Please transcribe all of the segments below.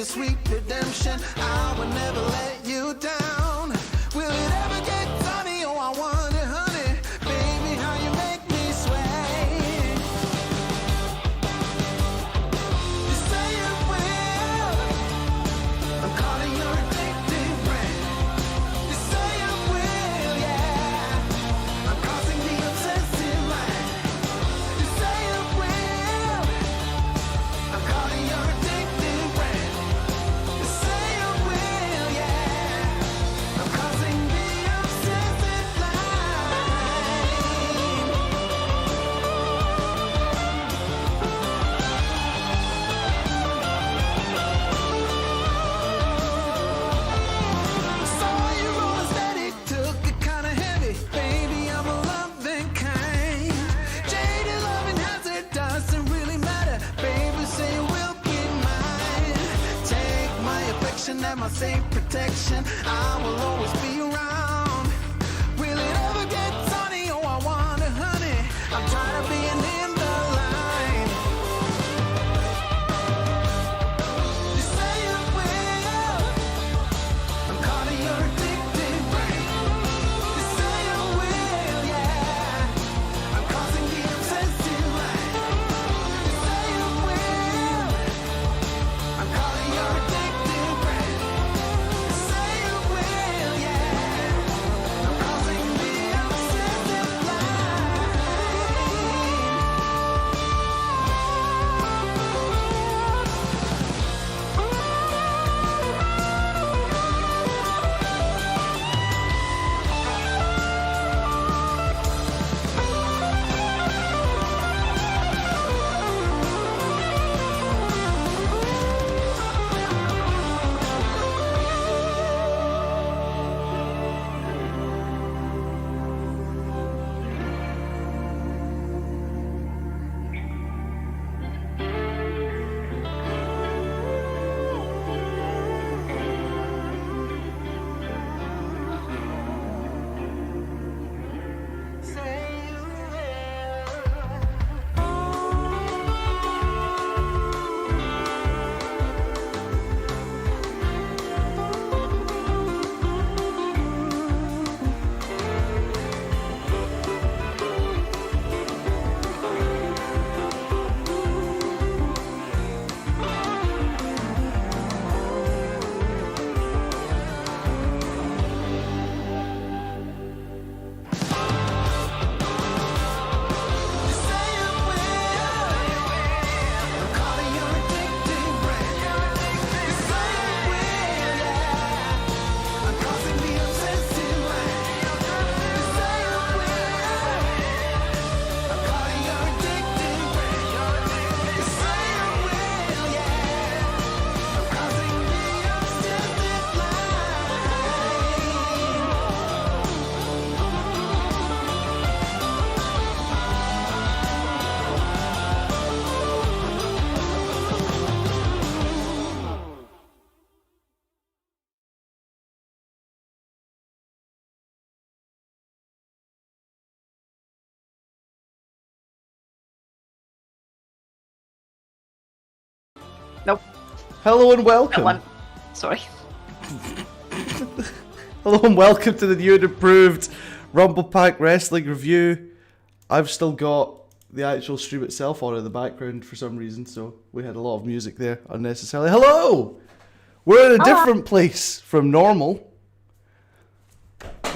your sweet redemption. I will never let you down. Will it ever get sunny? Oh, I wonder, honey, baby, how you make me sway. You say it will. I'm calling your addictive brain. You say it will, yeah. I'm crossing the obsessive line. You say it will. I'm calling your addictive brain. You say it will, yeah. I'm crossing the obsessive line. Saw you rolling steady, took it kinda heavy. Baby, I'm a loving kind. Jaded loving hazard doesn't really matter. Baby, say you will be mine. Take my affection and my safe protection. I will always be around. Will it ever get sunny? Oh, I wonder, honey. I'm tired of being in the line. You say it will. I'm calling your addictive brain. You say it will, yeah. I'm crossing the obsessive line. You say it will. I'm calling your addictive brain. You say it will, yeah. I'm crossing the obsessive line. Nope. Hello and That welcome. one. Sorry. Hello and welcome to the new and improved Rumble Pack Wrestling Review. I've still got the actual stream itself on in the background for some reason, so we had a lot of music there unnecessarily. Hello! We're in a different place from normal.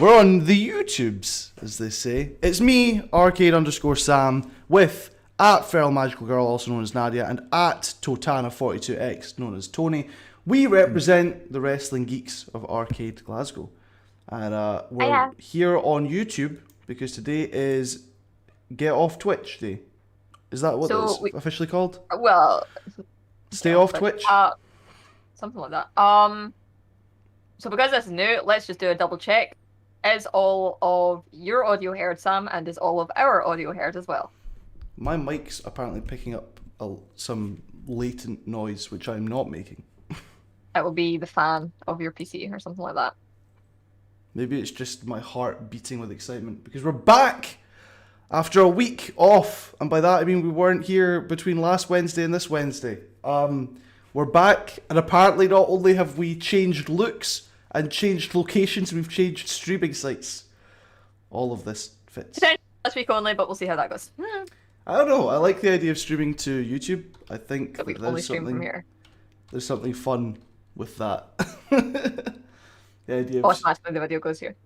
We're on the YouTubes, as they say. It's me, R-CADE_Sam, with at Feral Magical Girl, also known as Nadia, and at Totana42X, known as Tony. We represent the wrestling geeks of R-CADE Glasgow. And we're here on YouTube because today is Get Off Twitch Day. Is that what it's officially called? Well, Stay off Twitch? Something like that. So because this is new, let's just do a double check. Is all of your audio heard, Sam, and is all of our audio heard as well? My mic's apparently picking up some latent noise, which I'm not making. It will be the fan of your PC or something like that. Maybe it's just my heart beating with excitement, because we're back after a week off. And by that, I mean we weren't here between last Wednesday and this Wednesday. We're back, and apparently not only have we changed looks and changed locations, we've changed streaming sites. All of this fits. Last week only, but we'll see how that goes. I don't know. I like the idea of streaming to YouTube. I think That we only stream from here. There's something fun with that. The idea of Automatically the video goes here.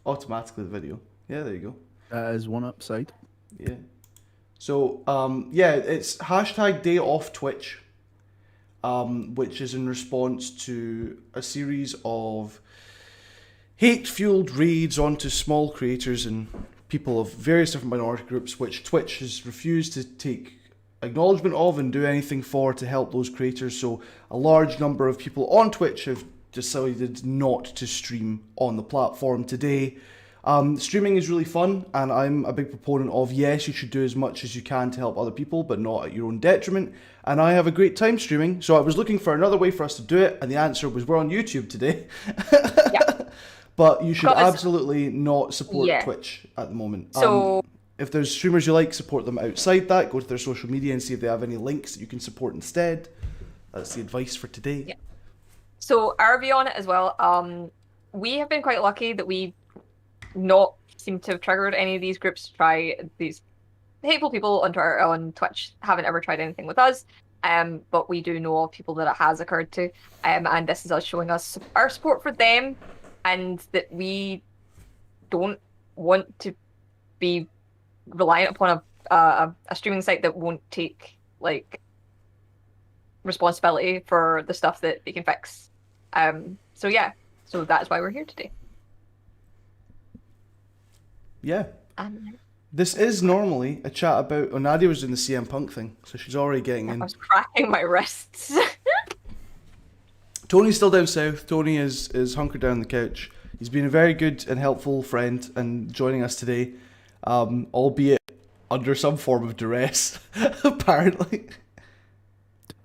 automatically the video. Yeah, there you go. That is one upside. Yeah. So, yeah, it's hashtag day off Twitch, which is in response to a series of hate-fueled raids onto small creators and people of various different minority groups, which Twitch has refused to take acknowledgement of and do anything for to help those creators. So a large number of people on Twitch have decided not to stream on the platform today. Streaming is really fun, and I'm a big proponent of, yes, you should do as much as you can to help other people, but not at your own detriment. And I have a great time streaming, so I was looking for another way for us to do it, and the answer was we're on YouTube today. Yeah. But you should absolutely not support Twitch at the moment. So if there's streamers you like, support them outside that. Go to their social media and see if they have any links that you can support instead. That's the advice for today. Yeah. So our view on it as well. We have been quite lucky that we not seem to have triggered any of these groups to try these hateful people on Twitch. Haven't ever tried anything with us. But we do know of people that it has occurred to. And this is us showing us our support for them, and that we don't want to be reliant upon a streaming site that won't take responsibility for the stuff that they can fix. So yeah, so that's why we're here today. Yeah. This is normally a chat about... Oh, Nadia was doing the CM Punk thing, so she's already getting in. I was cracking my wrists. Tony's still down south. Tony is hunkered down on the couch. He's been a very good and helpful friend and joining us today, albeit under some form of duress, apparently.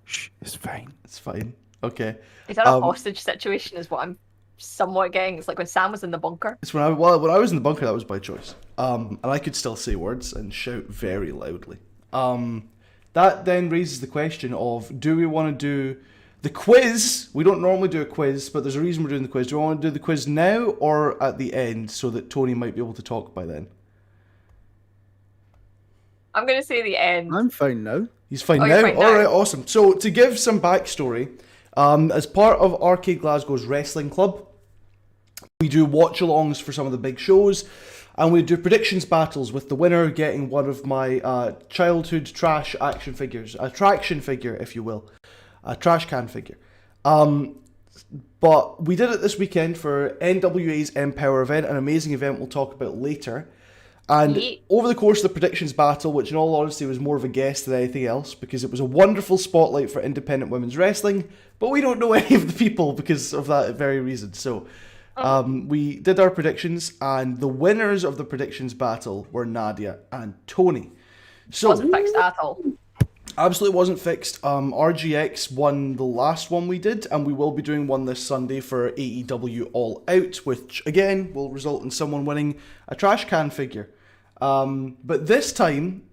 Shh, it's fine. It's fine. Okay. Is that a hostage situation is what I'm somewhat getting? It's like when Sam was in the bunker. It's when I was in the bunker, that was by choice. And I could still say words and shout very loudly. That then raises the question of, do we want to do the quiz? We don't normally do a quiz, but there's a reason we're doing the quiz. Do we want to do the quiz now or at the end so that Tony might be able to talk by then? I'm going to say the end. I'm fine now. He's fine now? Alright, awesome. So to give some backstory, as part of R-CADE Glasgow's wrestling club, we do watch-alongs for some of the big shows, and we do predictions battles with the winner getting one of my childhood trash action figures, a traction figure, if you will, a trash can figure. But we did it this weekend for NWA's Empower event, an amazing event we'll talk about later. And over the course of the predictions battle, which in all honesty was more of a guess than anything else, because it was a wonderful spotlight for independent women's wrestling, but we don't know any of the people because of that very reason. So we did our predictions, and the winners of the predictions battle were Nadia and Tony. So wasn't fixed at all. Absolutely wasn't fixed. RGX won the last one we did, and we will be doing one this Sunday for AEW All Out, which again will result in someone winning a trash can figure. But this time,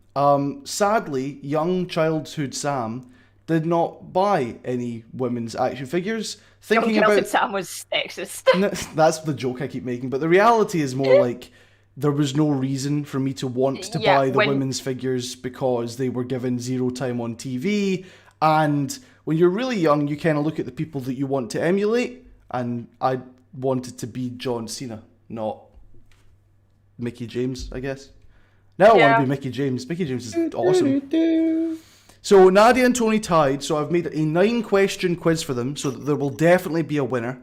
sadly, young childhood Sam did not buy any women's action figures. Thinking young childhood about Sam was sexist. That's the joke I keep making, but the reality is more like there was no reason for me to want to buy the women's figures because they were given zero time on TV. And when you're really young, you kind of look at the people that you want to emulate. And I wanted to be John Cena, not Mickey James, I guess. Now I want to be Mickey James. Mickey James is awesome. So Nadia and Tony tied. So I've made a 9-question quiz for them so that there will definitely be a winner.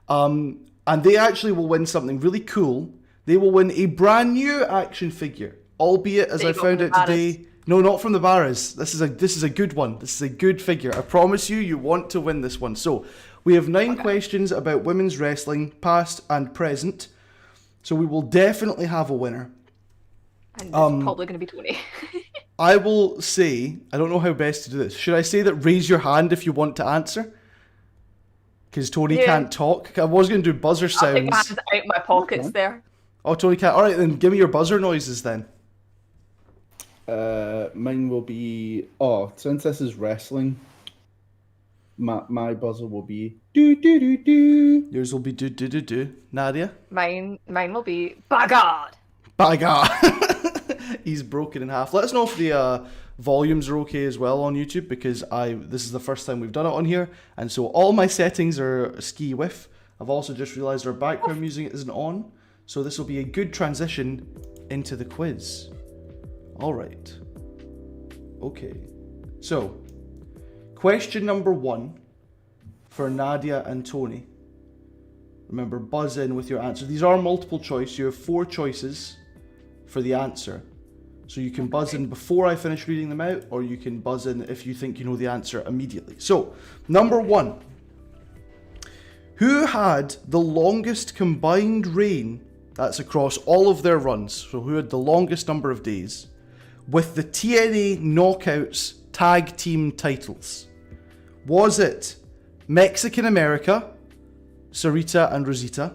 And they actually will win something really cool. They will win a brand new action figure, albeit, as I found out today, no, not from the Barras. This is a good one. This is a good figure. I promise you, you want to win this one. So we have 9 questions about women's wrestling, past and present. So we will definitely have a winner. And it's probably going to be Tony. I will say, I don't know how best to do this. Should I say that raise your hand if you want to answer? Because Tony can't talk. I was going to do buzzer sounds. I'll take my hands out my pockets there. Oh, Tony can't. All right, then give me your buzzer noises then. Mine will be... since this is wrestling, My buzzer will be do do do do. Yours will be do do do do. Nadia? Mine will be by God. By God. He's broken in half. Let us know if the volumes are okay as well on YouTube, because this is the first time we've done it on here, and so all my settings are ski whiff. I've also just realised our background music isn't on, so this will be a good transition into the quiz. Alright. Okay. So, question number 1 for Nadia and Tony. Remember, buzz in with your answer. These are multiple choice. You have 4 choices for the answer. So you can buzz in before I finish reading them out, or you can buzz in if you think you know the answer immediately. So, number 1. Who had the longest combined reign, that's across all of their runs, so who had the longest number of days, with the TNA Knockouts tag team titles? Was it Mexican America, Sarita and Rosita,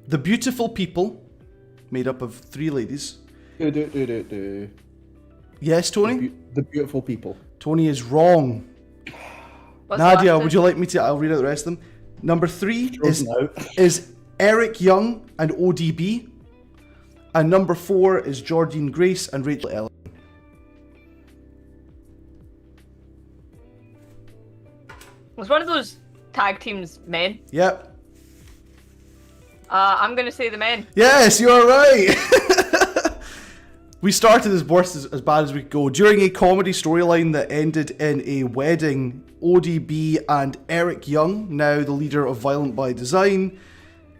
the Beautiful People, made up of 3 ladies? Yes, Tony? The Beautiful People. Tony is wrong. What's the Nadia, last would you like me to? I'll read out the rest of them. Number 3 Frozen is Eric Young and ODB. And number 4 is Jordine Grace and Rachel Ellen. Was one of those tag teams men? Yep. I'm gonna say the men. Yes, you're right. We started as worst as bad as we could go. During a comedy storyline that ended in a wedding, ODB and Eric Young, now the leader of Violent by Design,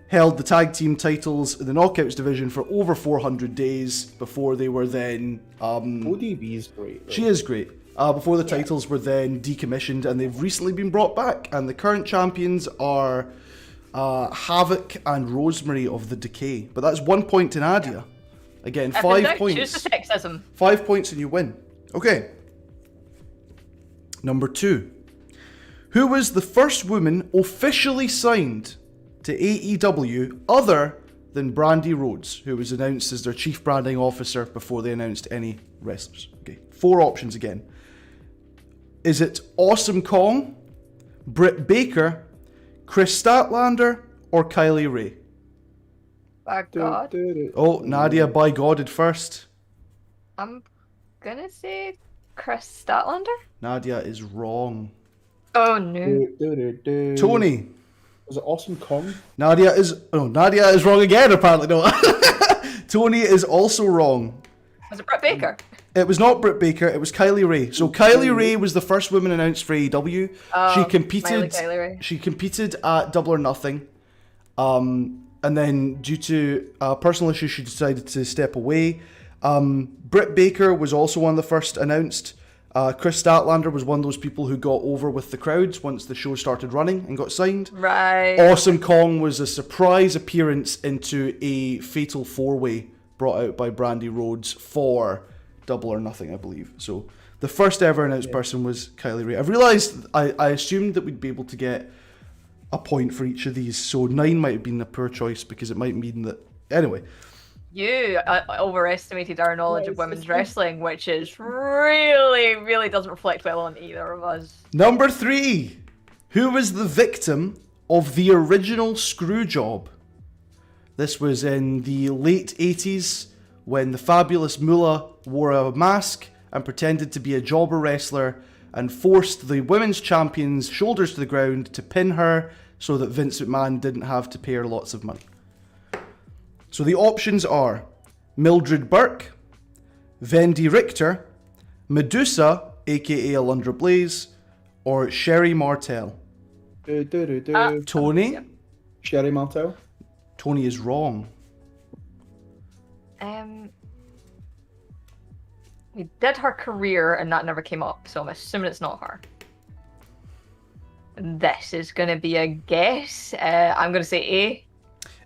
held the tag team titles in the Knockouts division for over 400 days before they were then... ODB is great. Though. She is great. Before the titles were then decommissioned, and they've recently been brought back, and the current champions are Havoc and Rosemary of the Decay. But that's 1 point to Nadia. Again, 5 points. Choose the sexism. 5 points and you win. Okay. Number 2. Who was the first woman officially signed to AEW other than Brandy Rhodes, who was announced as their chief branding officer before they announced any wrestlers? Okay, 4 options again. Is it Awesome Kong, Britt Baker, Chris Statlander, or Kylie Ray? By God. Oh, Nadia by Godded first. I'm gonna say Chris Statlander? Nadia is wrong. Oh no. Tony. Was it Awesome Kong? Nadia is wrong again, apparently. No. Tony is also wrong. Was it Britt Baker? It was not Britt Baker, it was Kylie Ray. So Kylie Ray was the first woman announced for AEW. She competed Kylie Ray. She competed at Double or Nothing. And then due to personal issues she decided to step away. Britt Baker was also one of the first announced. Chris Statlander was one of those people who got over with the crowds once the show started running and got signed. Right. Awesome Kong was a surprise appearance into a fatal 4-way brought out by Brandy Rhodes for Double or Nothing, I believe. So the first ever announced person was Kylie Ray. I've realised I assumed that we'd be able to get a point for each of these, so 9 might have been a poor choice because it might mean that... Anyway. You overestimated our knowledge of women's wrestling, which is really doesn't reflect well on either of us. Number 3. Who was the victim of the original Screwjob? This was in the late 80s when the fabulous Moolah wore a mask and pretended to be a jobber wrestler and forced the women's champion's shoulders to the ground to pin her so that Vince McMahon didn't have to pay her lots of money. So the options are Mildred Burke, Vendi Richter, Medusa, aka Alundra Blaze, or Sherry Martel. Tony? Sherry Martel? Tony is wrong. We did her career and that never came up, so I'm assuming it's not her. This is going to be a guess. I'm going to say A.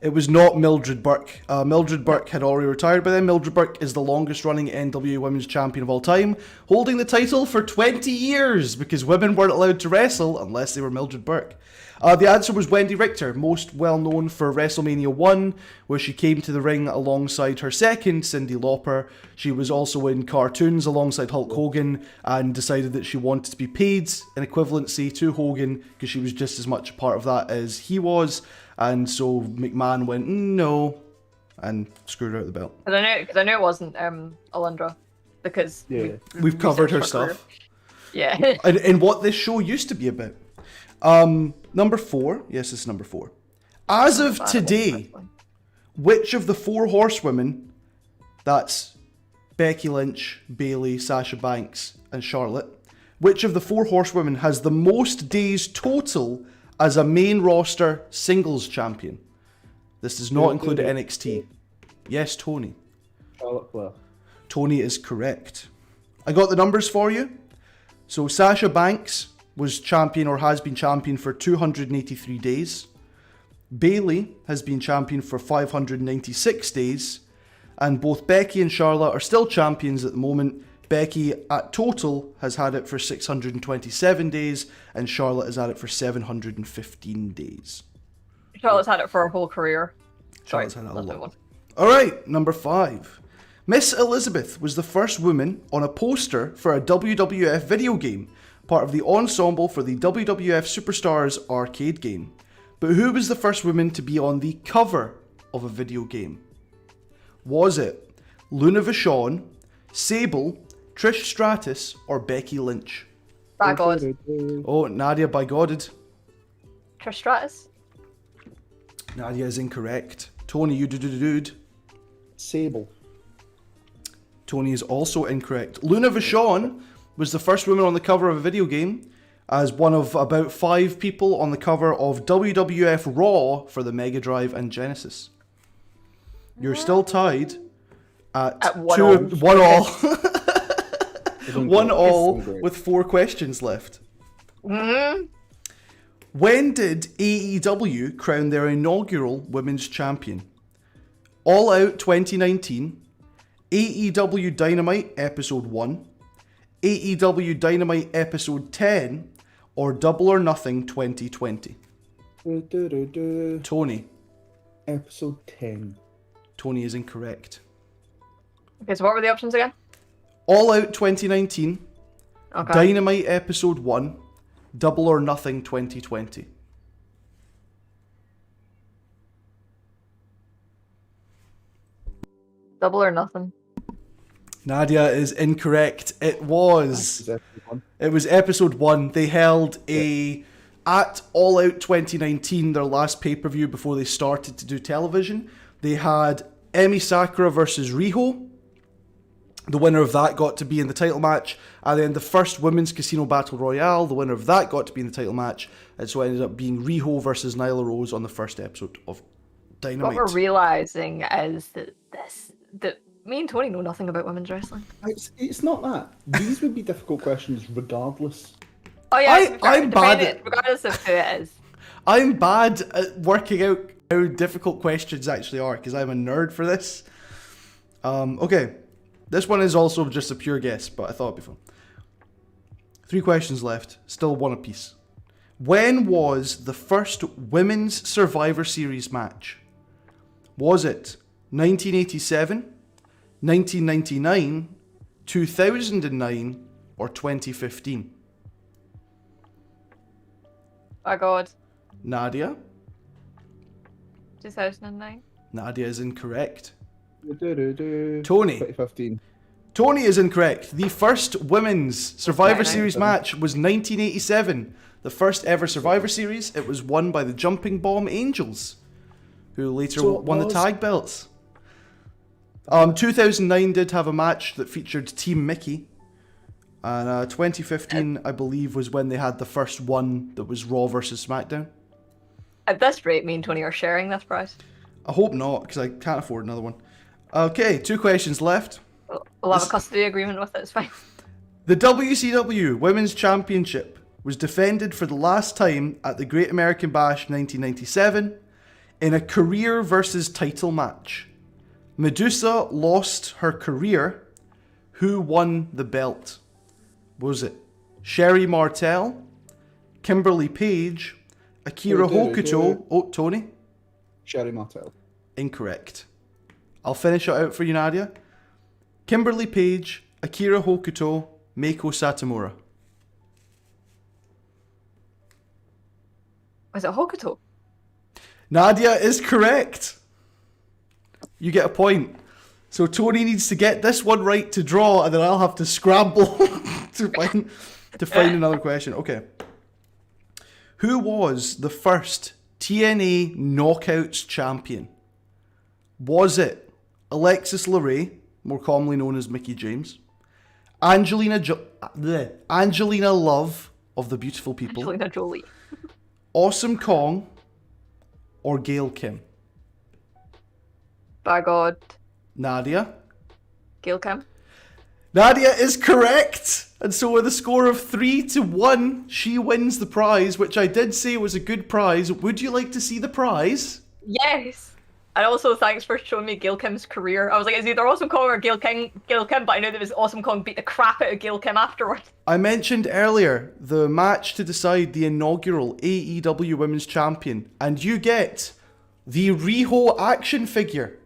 It was not Mildred Burke. Mildred Burke had already retired by then. Mildred Burke is the longest running NWA Women's Champion of all time, holding the title for 20 years because women weren't allowed to wrestle unless they were Mildred Burke. The answer was Wendy Richter, most well known for WrestleMania 1, where she came to the ring alongside her second, Cyndi Lauper. She was also in cartoons alongside Hulk Hogan and decided that she wanted to be paid in equivalency to Hogan because she was just as much a part of that as he was. And so McMahon went, no, and screwed her out of the belt. Because I know it wasn't Alundra, because We've covered her researched stuff. Yeah. And what this show used to be about. Number 4. Yes, this is number 4. As of today, which of the 4 horsewomen, that's Becky Lynch, Bayley, Sasha Banks, and Charlotte, which of the 4 horsewomen has the most days total as a main roster singles champion? This does not include NXT. Yes, Tony. Charlotte Flair. Tony is correct. I got the numbers for you. So Sasha Banks was champion or has been champion for 283 days. Bayley has been champion for 596 days. And both Becky and Charlotte are still champions at the moment. Becky at total has had it for 627 days and Charlotte has had it for 715 days. Charlotte's had it for her whole career. Charlotte's had it a lot. Alright, number 5. Miss Elizabeth was the first woman on a poster for a WWF video game, part of the ensemble for the WWF Superstars arcade game. But who was the first woman to be on the cover of a video game? Was it Luna Vachon, Sable, Trish Stratus, or Becky Lynch? By God. Oh, Nadia by Godded. Trish Stratus? Nadia is incorrect. Tony, you dude. Sable. Tony is also incorrect. Luna Vachon was the first woman on the cover of a video game as one of about 5 people on the cover of WWF Raw for the Mega Drive and Genesis. You're still tied at 1 all. 1 all with 4 questions left. Mm-hmm. When did AEW crown their inaugural women's champion? All Out 2019, AEW Dynamite Episode 1, AEW Dynamite Episode 10, or Double or Nothing 2020? Tony. Episode 10. Tony is incorrect. Okay, so what were the options again? All Out 2019, Okay. Dynamite Episode 1, Double or Nothing 2020. Double or Nothing. Nadia is incorrect. It was Episode 1. They held at All Out 2019, their last pay-per-view before they started to do television. They had Emi Sakura versus Riho. The winner of that got to be in the title match. And then the first Women's Casino Battle Royale, the winner of that got to be in the title match. And so it ended up being Riho versus Nyla Rose on the first episode of Dynamite. What we're realizing is that me and Tony know nothing about women's wrestling. It's not that. These would be difficult questions regardless. Oh yeah, I'm bad at, regardless of who it is. I'm bad at working out how difficult questions actually are because I'm a nerd for this. Okay, this one is also just a pure guess, but I thought it'd be fun. 3 questions left, still 1 apiece. When was the first Women's Survivor Series match? Was it 1987, 1999, 2009, or 2015? Oh God. Nadia? 2009. Nadia is incorrect. Tony. Tony. 2015. Tony is incorrect. The first Women's Survivor Right. Series match was 1987. The first ever Survivor Series. It was won by the Jumping Bomb Angels, who later won the tag belts. 2009 did have a match that featured Team Mickey. And 2015, I believe, was when they had the first one that was Raw versus SmackDown. At this rate, me and Tony are sharing this prize. I hope not, because I can't afford another one. Okay, 2 questions left. We'll have a custody agreement with it, it's fine. The WCW Women's Championship was defended for the last time at the Great American Bash 1997, In a career versus title match, Medusa lost her career. Who won the belt? Was it Sherry Martel, Kimberly Page, Akira Hokuto? Oh, Tony? Sherry Martel. Incorrect. I'll finish it out for you, Nadia. Kimberly Page, Akira Hokuto, Meiko Satomura. Was it Hokuto? Nadia is correct. You get a point. So Tony needs to get this one right to draw, and then I'll have to scramble to find another question. Okay. Who was the first TNA Knockouts champion? Was it Alexis LeRae, more commonly known as Mickie James, Angelina Love of the Beautiful People, Angelina Jolie. Awesome Kong, or Gail Kim? By God. Nadia? Gail Kim. Nadia is correct! And so with a score of 3-1, she wins the prize, which I did say was a good prize. Would you like to see the prize? Yes. And also thanks for showing me Gail Kim's career. I was like, it's either Awesome Kong or Gail Kim, but I knew that it was Awesome Kong beat the crap out of Gail Kim afterward. I mentioned earlier the match to decide the inaugural AEW Women's Champion, and you get the Riho action figure,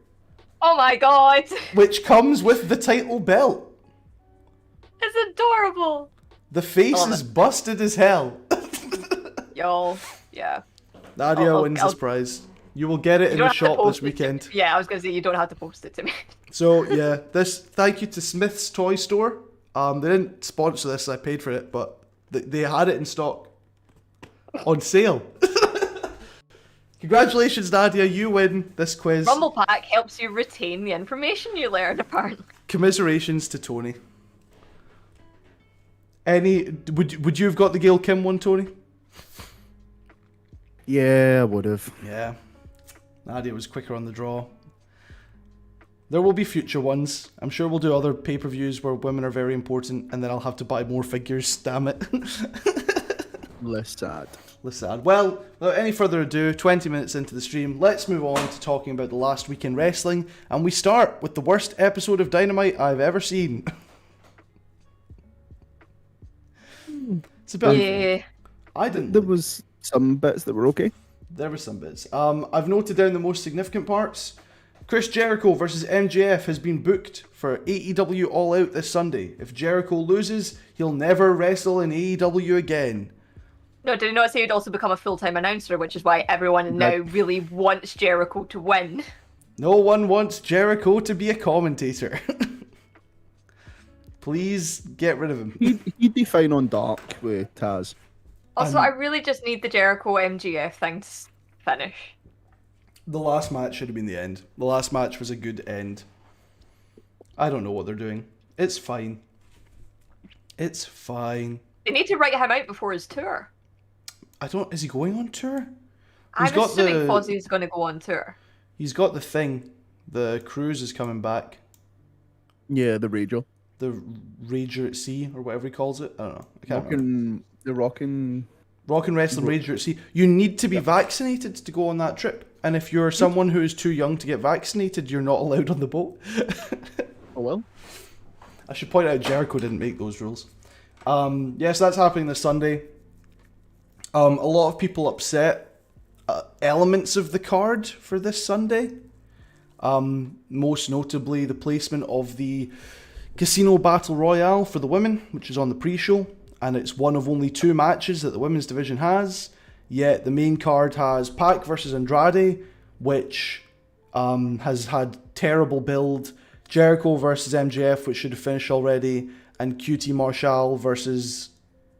Oh my God. which comes with the title belt. It's adorable. The face Love is it. busted as hell. Y'all, yeah. Nadia I'll- wins I'll- this prize. You will get it in You don't the have to shop post this weekend. it to me. Yeah, I was going to say, you don't have to post it to me. So yeah, thank you to Smith's Toy Store. They didn't sponsor this, I paid for it, but they had it in stock. On sale. Congratulations, Nadia, you win this quiz. Rumble Pack helps you retain the information you learned, apparently. Commiserations to Tony. Would you have got the Gail Kim one, Tony? Yeah, I would have. Yeah. Nadia was quicker on the draw. There will be future ones. I'm sure we'll do other pay-per-views where women are very important, and then I'll have to buy more figures, damn it. Less sad. Listen, well, without any further ado, 20 minutes into the stream, let's move on to talking about the last week in wrestling, and we start with the worst episode of Dynamite I've ever seen. It's about... Yeah. I didn't... There was some bits that were okay. There were some bits. I've noted down the most significant parts. Chris Jericho versus MJF has been booked for AEW All Out this Sunday. If Jericho loses, he'll never wrestle in AEW again. No, did you not say he'd also become a full-time announcer, which is why everyone now really wants Jericho to win? No one wants Jericho to be a commentator. Please get rid of him. He'd be fine on Dark with Taz. Also, I really just need the Jericho MGF thing to finish. The last match should have been the end. The last match was a good end. I don't know what they're doing. It's fine. It's fine. They need to write him out before his tour. Is he going on tour? I'm assuming Fozzie's going to go on tour. He's got the thing. The cruise is coming back. Yeah, the Rager. The Rager at Sea, or whatever he calls it. I don't know. I can't remember. The Rockin' Rock and Wrestling Rager at Sea. You need to be vaccinated to go on that trip. And if you're someone who is too young to get vaccinated, you're not allowed on the boat. Oh well. I should point out Jericho didn't make those rules. Yes, that's happening this Sunday. A lot of people upset elements of the card for this Sunday. Most notably the placement of the Casino Battle Royale for the women, which is on the pre-show. And it's one of only 2 matches that the women's division has. Yet the main card has Pac versus Andrade, which has had terrible build. Jericho versus MJF, which should have finished already. And QT Marshall versus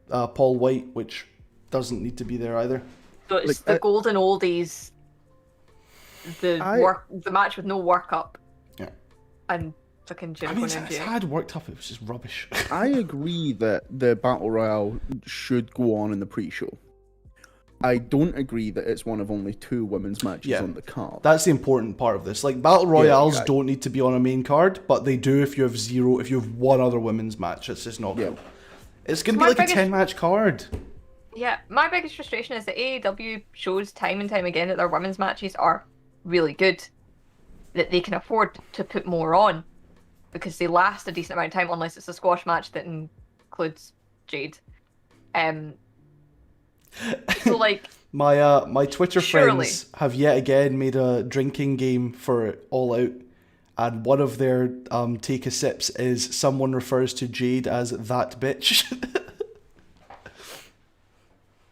Paul White, which doesn't need to be there either. So it's the golden oldies. The match with no workup. Yeah. And fucking Jericho I mean, and it's MJF. had worked up, it was just rubbish. I agree that the Battle Royale should go on in the pre-show. I don't agree that it's one of only 2 women's matches on the card. That's the important part of this. Like, Battle Royales don't need to be on a main card, but they do if you have one other women's match. It's just not cool. It's going to be like a 10-match card. Yeah, my biggest frustration is that AEW shows time and time again that their women's matches are really good, that they can afford to put more on because they last a decent amount of time, unless it's a squash match that includes Jade. So like My Twitter Surely. friends have yet again made a drinking game for All Out, and one of their take a sips is someone refers to Jade as that bitch.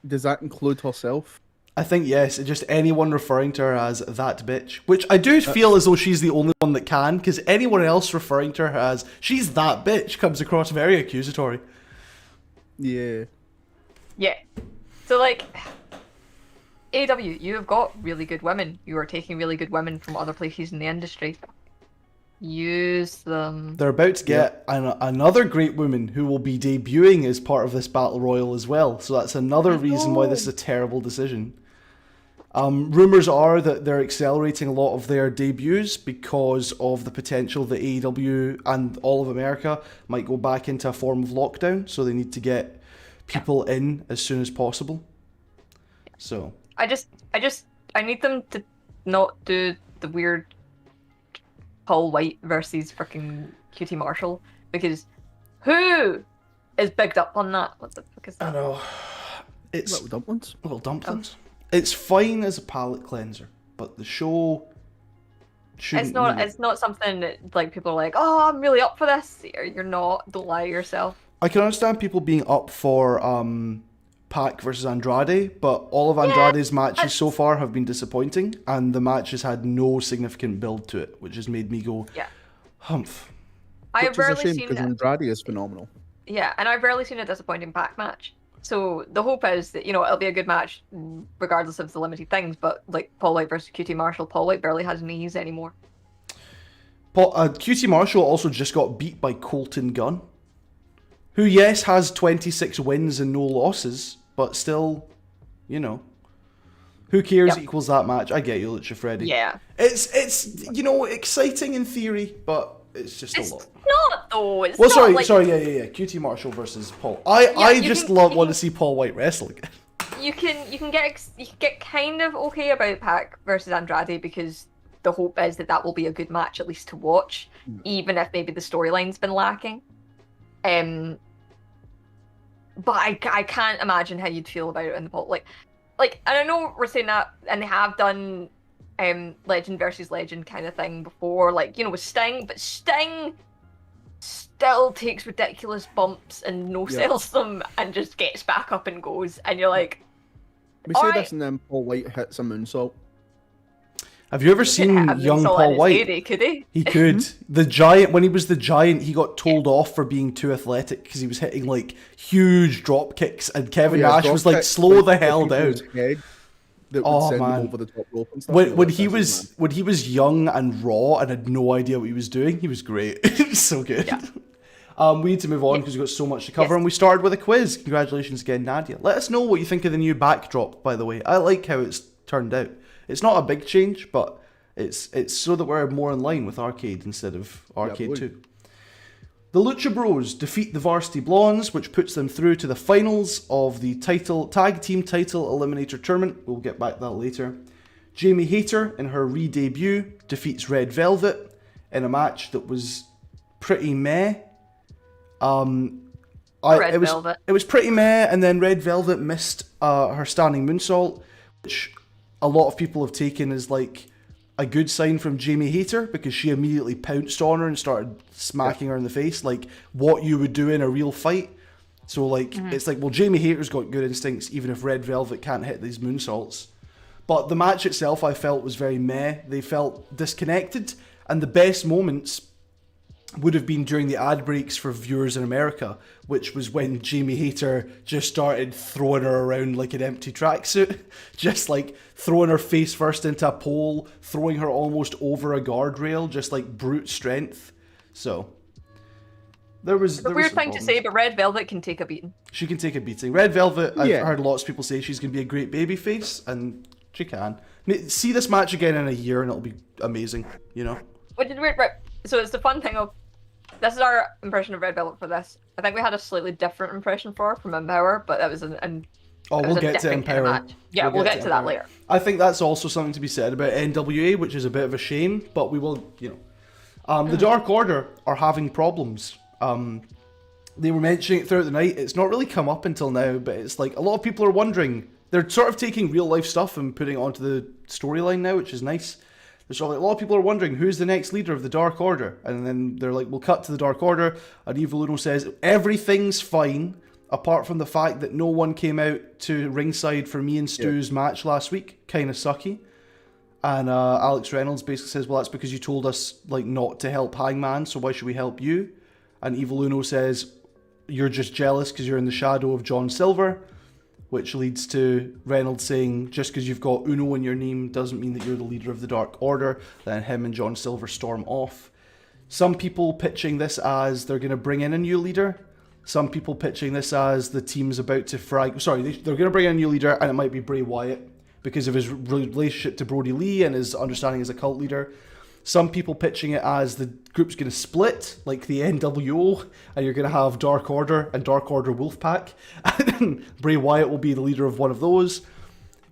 Does that include herself? I think yes, just anyone referring to her as that bitch, which I do feel as though she's the only one that can, because anyone else referring to her as she's that bitch comes across very accusatory. Yeah. yeah. So like AEW, you have got really good women. You are taking really good women from other places in the industry. Use them. They're about to get another great woman who will be debuting as part of this battle royal as well. So that's another reason why this is a terrible decision. Rumors are that they're accelerating a lot of their debuts because of the potential that AEW and all of America might go back into a form of lockdown. So they need to get people in as soon as possible. So I need them to not do the weird Paul White versus freaking QT Marshall, because who is bigged up on that? What the fuck is I that? know it's Little dumplings. little dumplings. It's fine as a palate cleanser, but the show shouldn't. need it. It's not something that like people are like, oh, I'm really up for this. You're not. Don't lie to yourself. I can understand people being up for Pac versus Andrade, but all of Andrade's matches so far have been disappointing, and the match has had no significant build to it, which has made me go, Yeah. humph. I've Which is a rarely shame seen because it. Andrade is phenomenal. Yeah, and I've rarely seen a disappointing Pac match. So the hope is that, it'll be a good match regardless of the limited things, but like Paul White versus QT Marshall, Paul White barely has knees anymore. QT Marshall also just got beat by Colton Gunn, who, yes, has 26 wins and no losses, but still, who cares? Yep. Equals that match. I get you, Lucha Freddy. Yeah. It's exciting in theory, but it's just It's a lot. not though. It's Well, not sorry, like, yeah. QT Marshall versus Paul. I you just can- want to see Paul White wrestle again. You can get kind of okay about Pac versus Andrade because the hope is that will be a good match at least to watch, even if maybe the storyline's been lacking. But I can't imagine how you'd feel about it in the Paul and I know we're saying that, and they have done legend versus legend kind of thing before, with Sting, but Sting still takes ridiculous bumps and no-sells them and just gets back up and goes, and you're like, We say Alright. this and then Paul White hits a moonsault. Have you ever seen young Paul White? Could he? He could. The Giant, when he was the Giant, he got told off for being too athletic because he was hitting like huge drop kicks, and Kevin Nash was like, "Slow the hell down." That would Oh, send man. him over the top rope and stuff. When You're he like, was "This is when he was young and raw and had no idea what he was doing, he was great. He was so good. Yeah. We need to move on because we've got so much to cover, Yes. and we started with a quiz. Congratulations again, Nadia. Let us know what you think of the new backdrop. By the way, I like how it's turned out. It's not a big change, but it's so that we're more in line with R-CADE instead of R-CADE 2. The Lucha Bros defeat the Varsity Blondes, which puts them through to the finals of the tag team title eliminator tournament. We'll get back to that later. Jamie Hayter, in her re-debut, defeats Red Velvet in a match that was pretty meh. Velvet. It was pretty meh, and then Red Velvet missed her standing moonsault, which a lot of people have taken as like a good sign from Jamie Hayter, because she immediately pounced on her and started smacking her in the face, like what you would do in a real fight. So like it's like, well, Jamie Hayter's got good instincts even if Red Velvet can't hit these moonsaults. But the match itself I felt was very meh. They felt disconnected, and the best moments would have been during the ad breaks for viewers in America, which was when Jamie Hayter just started throwing her around like an empty tracksuit, just like throwing her face first into a pole, throwing her almost over a guardrail, just like brute strength. So there was It's a weird thing to say, but Red Velvet can take a beating. She can take a beating. Red Velvet, I've Yeah. heard lots of people say she's going to be a great babyface, and she can. See this match again in a year and it'll be amazing, Which is weird, right? So it's the fun thing of, this is our impression of Red Velvet for this. I think we had a slightly different impression for her from Empower, but that was Oh, It was we'll a get to different kind of Empower. match. Yeah, we'll get to that Empower. later. I think that's also something to be said about NWA, which is a bit of a shame, but we will, the Dark Order are having problems. They were mentioning it throughout the night. It's not really come up until now, but it's like a lot of people are wondering. They're sort of taking real life stuff and putting it onto the storyline now, which is nice. There's sort of like, a lot of people are wondering who's the next leader of the Dark Order, and then they're like, we'll cut to the Dark Order, and Evil Uno says everything's fine, apart from the fact that no one came out to ringside for me and Stu's match last week. Kind of sucky. And Alex Reynolds basically says, well, that's because you told us like not to help Hangman, so why should we help you? And Evil Uno says, you're just jealous because you're in the shadow of John Silver, which leads to Reynolds saying, just because you've got Uno in your name doesn't mean that you're the leader of the Dark Order. Then him and John Silver storm off. Some people pitching this as they're going to bring in a new leader. Some people pitching this as the team's about to frag... Sorry, they're going to bring in a new leader, and it might be Bray Wyatt because of his relationship to Brody Lee and his understanding as a cult leader. Some people pitching it as the group's going to split, like the NWO, and you're going to have Dark Order and Dark Order Wolfpack. And Bray Wyatt will be the leader of one of those.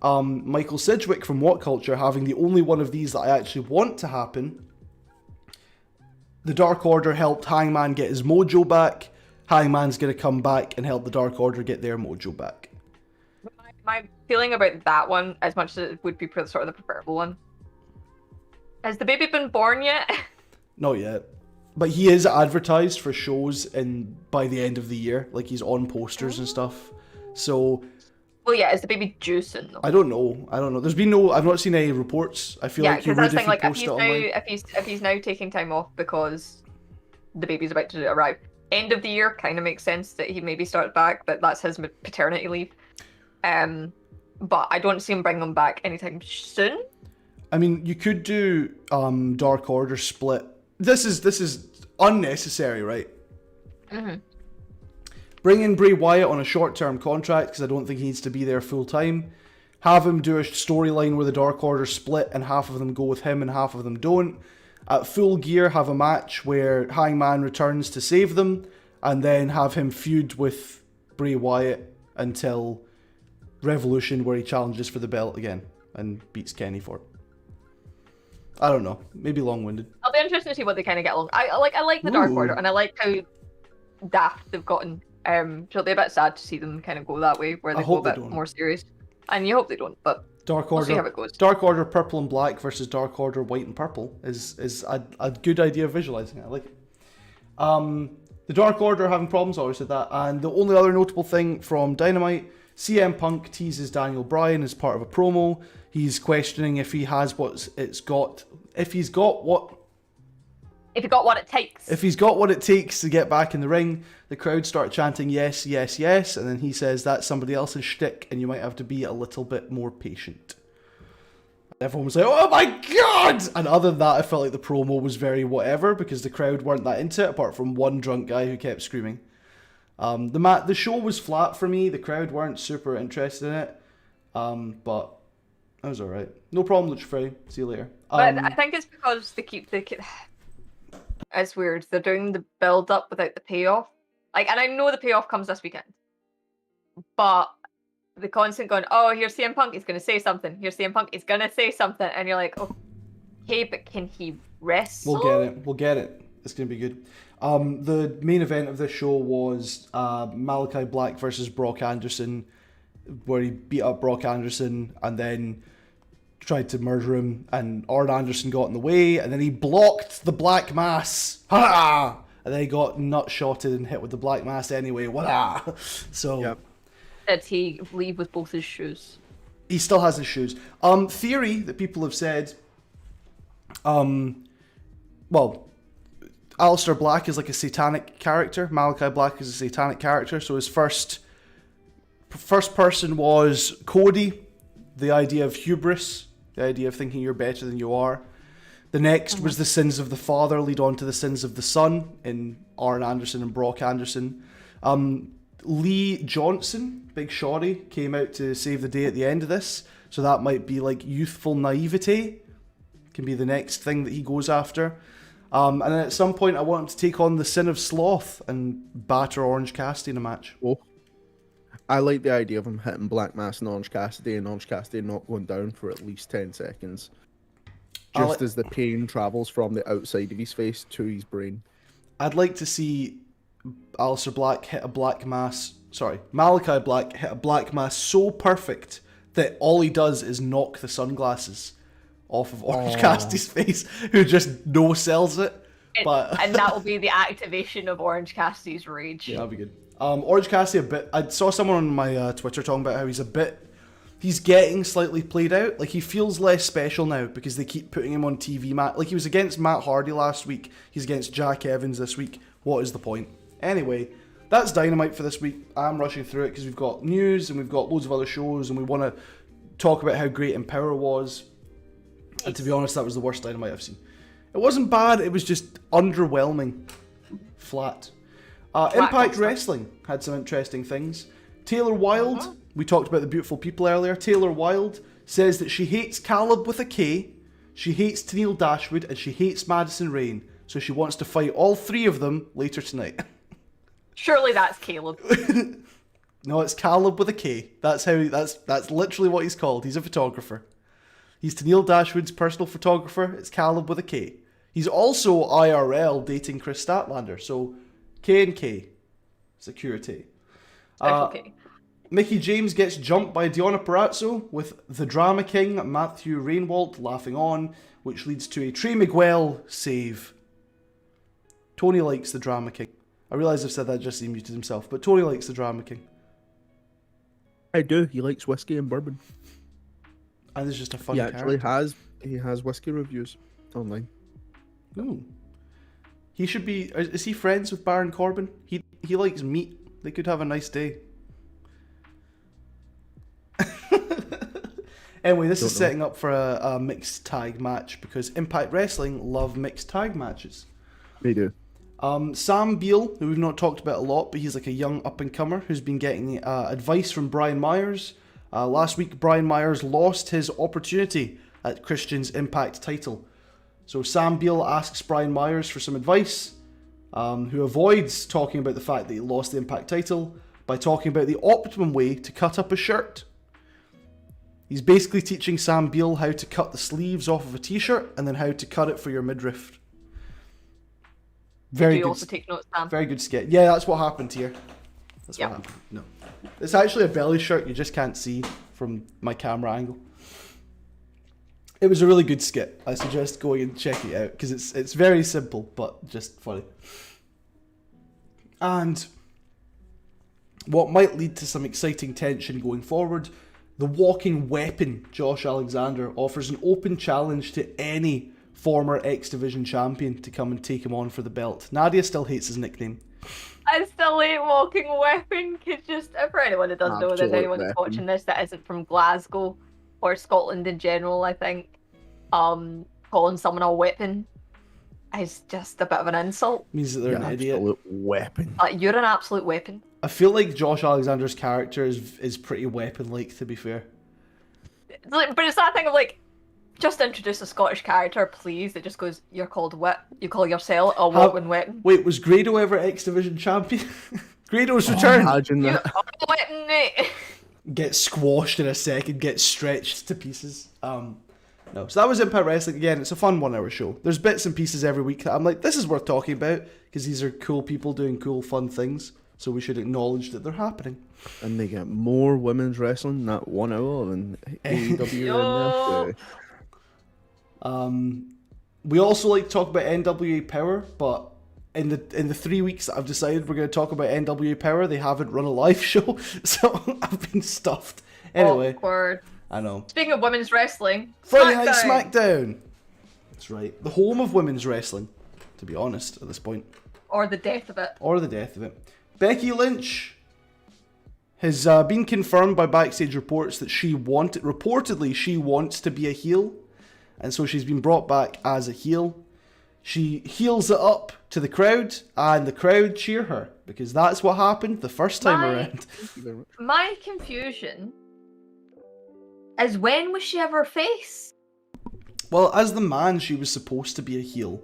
Michael Sidgwick from What Culture having the only one of these that I actually want to happen. The Dark Order helped Hangman get his mojo back. Hangman's going to come back and help the Dark Order get their mojo back. My feeling about that one, as much as it would be sort of the preferable one, has the baby been born yet? Not yet. But he is advertised for shows by the end of the year. Like, he's on posters and stuff. So... Well, yeah, is the baby juicing though? I don't know. There's been I've not seen any reports. I feel like you would if you post it online. If he's now taking time off because the baby's about to arrive. End of the year kind of makes sense that he maybe starts back, but that's his paternity leave. But I don't see him bringing him back anytime soon. I mean, you could do Dark Order split. This is unnecessary, right? Mm-hmm. Bring in Bray Wyatt on a short-term contract because I don't think he needs to be there full-time. Have him do a storyline where the Dark Order split and half of them go with him and half of them don't. At Full Gear, have a match where Hangman returns to save them, and then have him feud with Bray Wyatt until Revolution, where he challenges for the belt again and beats Kenny for it. I don't know. Maybe long-winded. I'll be interested to see what they kind of get along. I like the Dark Order, and I like how daft they've gotten. So it'll be a bit sad to see them kind of go that way, where they go a bit more serious. And you hope they don't, but Dark Order, we'll see how it goes. Dark Order purple and black versus Dark Order white and purple is a good idea of visualizing it. I like it. The Dark Order are having problems, I always said that. And the only other notable thing from Dynamite, CM Punk teases Daniel Bryan as part of a promo. He's questioning if he has if he's got what it takes to get back in the ring. The crowd start chanting yes, yes, yes, and then he says that's somebody else's shtick and you might have to be a little bit more patient. Everyone was like, oh my god! And other than that, I felt like the promo was very whatever because the crowd weren't that into it, apart from one drunk guy who kept screaming. The show was flat for me. The crowd weren't super interested in it, but it was alright. No problem, Lucha Frey. See you later. But I think it's because they keep it's weird. They're doing the build up without the payoff. And I know the payoff comes this weekend, but the constant going, oh, here's CM Punk, he's going to say something. Here's CM Punk, he's going to say something. And you're like, okay, but can he wrestle? We'll get it. It's going to be good. The main event of this show was Malachi Black versus Brock Anderson, where he beat up Brock Anderson and then tried to murder him, and Arn Anderson got in the way, and then he blocked the Black Mass. Ha! And then he got nut-shotted and hit with the Black Mass anyway. Wah! So... Yep. Did he leave with both his shoes? He still has his shoes. Theory that people have said... Aleister Black is like a satanic character. Malachi Black is a satanic character. So his first person was Cody, the idea of hubris, the idea of thinking you're better than you are. The next was the sins of the father lead on to the sins of the son in Arn Anderson and Brock Anderson. Lee Johnson, Big Shorty, came out to save the day at the end of this. So that might be like youthful naivete. Can be the next thing that he goes after. And then at some point I want him to take on the sin of sloth and batter Orange Cassidy in a match. Oh. I like the idea of him hitting Black Mass and Orange Cassidy not going down for at least 10 seconds. Just as the pain travels from the outside of his face to his brain. I'd like to see Malachi Black hit a Black Mass so perfect that all he does is knock the sunglasses off of Orange Cassidy's face, who just no-sells it. And that will be the activation of Orange Cassidy's rage. Yeah, that'd be good. Orange Cassidy I saw someone on my Twitter talking about how he's getting slightly played out. Like, he feels less special now because they keep putting him on TV. Like, he was against Matt Hardy last week. He's against Jack Evans this week. What is the point? Anyway, that's Dynamite for this week. I'm rushing through it because we've got news and we've got loads of other shows and we want to talk about how great Empower was. And to be honest, that was the worst Dynamite I've seen. It wasn't bad, it was just underwhelming. Flat. Impact Wrestling had some interesting things. Taylor Wilde, we talked about the beautiful people earlier. Taylor Wilde says that she hates Caleb with a K, she hates Tennille Dashwood, and she hates Madison Rayne. So she wants to fight all three of them later tonight. Surely that's Caleb. No, it's Caleb with a K. That's literally what he's called. He's a photographer. He's Tennille Dashwood's personal photographer. It's Caleb with a K. He's also IRL dating Chris Statlander. So K and K. Security. Special K. Mickey James gets jumped by Deonna Purrazzo with the Drama King Matthew Rainwalt laughing on, which leads to a Trey Miguel save. Tony likes the Drama King. I realise I've said that just as he muted himself, but Tony likes the Drama King. I do. He likes whiskey and bourbon. And it's just a funny character. He has whiskey reviews online. Ooh. He should be... Is he friends with Baron Corbin? He likes meat. They could have a nice day. Anyway, this is setting up for a mixed tag match because Impact Wrestling love mixed tag matches. They do. Sam Beale, who we've not talked about a lot, but he's like a young up-and-comer who's been getting advice from Brian Myers. Last week, Brian Myers lost his opportunity at Christian's Impact title. So Sam Beale asks Brian Myers for some advice, who avoids talking about the fact that he lost the Impact title by talking about the optimum way to cut up a shirt. He's basically teaching Sam Beale how to cut the sleeves off of a t-shirt and then how to cut it for your midriff. Do you also take notes, Sam? Very good skit. Yeah, that's what happened here. That's what happened. No. It's actually a belly shirt you just can't see from my camera angle. It was a really good skit. I suggest going and checking it out because it's very simple but just funny. And what might lead to some exciting tension going forward, the walking weapon Josh Alexander offers an open challenge to any former X Division champion to come and take him on for the belt. Nadia still hates his nickname. I still hate Walking Weapon. Just for anyone that doesn't know, there's Absolute anyone that's watching this that isn't from Glasgow or Scotland in general, I think. Calling someone a weapon is just a bit of an insult. Means that they're an idiot. Absolute weapon. You're an absolute weapon. I feel like Josh Alexander's character is pretty weapon-like, to be fair. But it's that thing of like, just introduce a Scottish character, please. It just goes, you're called Whip. You call yourself a walking weapon. Wait, was Grado ever X Division champion? Grado's return. Imagine You're that. a weapon, mate. Get squashed in a second, get stretched to pieces. No, so that was Impact Wrestling. Again, it's a fun 1 hour show. There's bits and pieces every week that I'm like, this is worth talking about because these are cool people doing cool, fun things. So we should acknowledge that they're happening. And they get more women's wrestling in that 1 hour than AEW in there. We also like to talk about NWA Power, but in the 3 weeks that I've decided we're going to talk about NWA Power, they haven't run a live show, so I've been stuffed. Anyway, Awkward. I know. Speaking of women's wrestling, Friday Night SmackDown. That's right, the home of women's wrestling, to be honest, at this point. Or the death of it. Or the death of it. Becky Lynch has been confirmed by backstage reports that reportedly she wants to be a heel, and so she's been brought back as a heel. She heels it up to the crowd, and the crowd cheer her, because that's what happened the first time around. My confusion is, when was she ever face? Well, as the man, she was supposed to be a heel.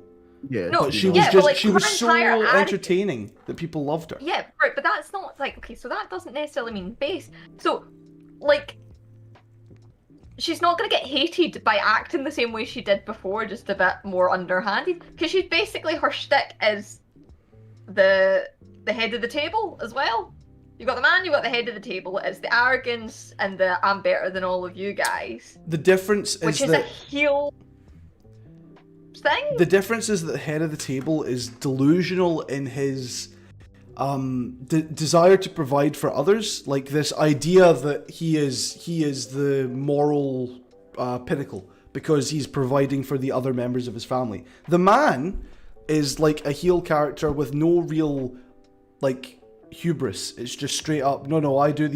Yeah, No, But she you was know. but, like, she her was so entire attitude- entertaining that people loved her. Yeah, right, but that's not like okay. So that doesn't necessarily mean base. So, like, she's not gonna get hated by acting the same way she did before, just a bit more underhanded. Because she's basically her shtick is the head of the table as well. You got the man, you got the head of the table. It's the arrogance and the I'm better than all of you guys, The difference is which is a that heel thing. the difference is that the head of the table is delusional in his desire to provide for others, like this idea that he is the moral pinnacle because he's providing for the other members of his family. The man is like a heel character with no real like hubris. It's just straight up, no, I do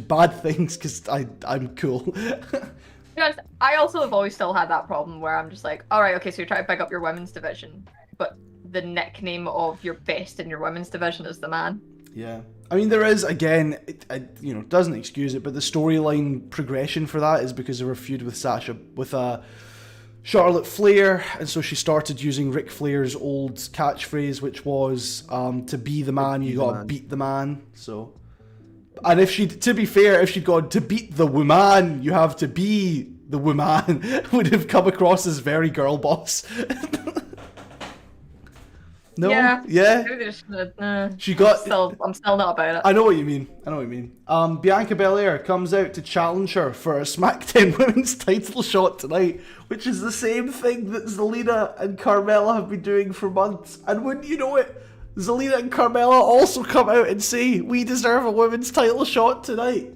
bad things because I'm cool. To be honest, I also have always still had that problem where I'm just like, all right, okay, so you're trying to pick up your women's division, but the nickname of your best in your women's division is the man. Yeah, I mean there is again, it doesn't excuse it, but the storyline progression for that is because of her feud with Charlotte Flair, and so she started using Ric Flair's old catchphrase, which was to be the man, you gotta beat the man. So, and to be fair, if she'd gone to beat the woman, you have to be the woman, would have come across as very girl boss. No, yeah. Maybe they just, She got. I'm still not about it. I know what you mean. Bianca Belair comes out to challenge her for a SmackDown Women's title shot tonight, which is the same thing that Zelina and Carmella have been doing for months. And wouldn't you know it, Zelina and Carmella also come out and say, we deserve a women's title shot tonight.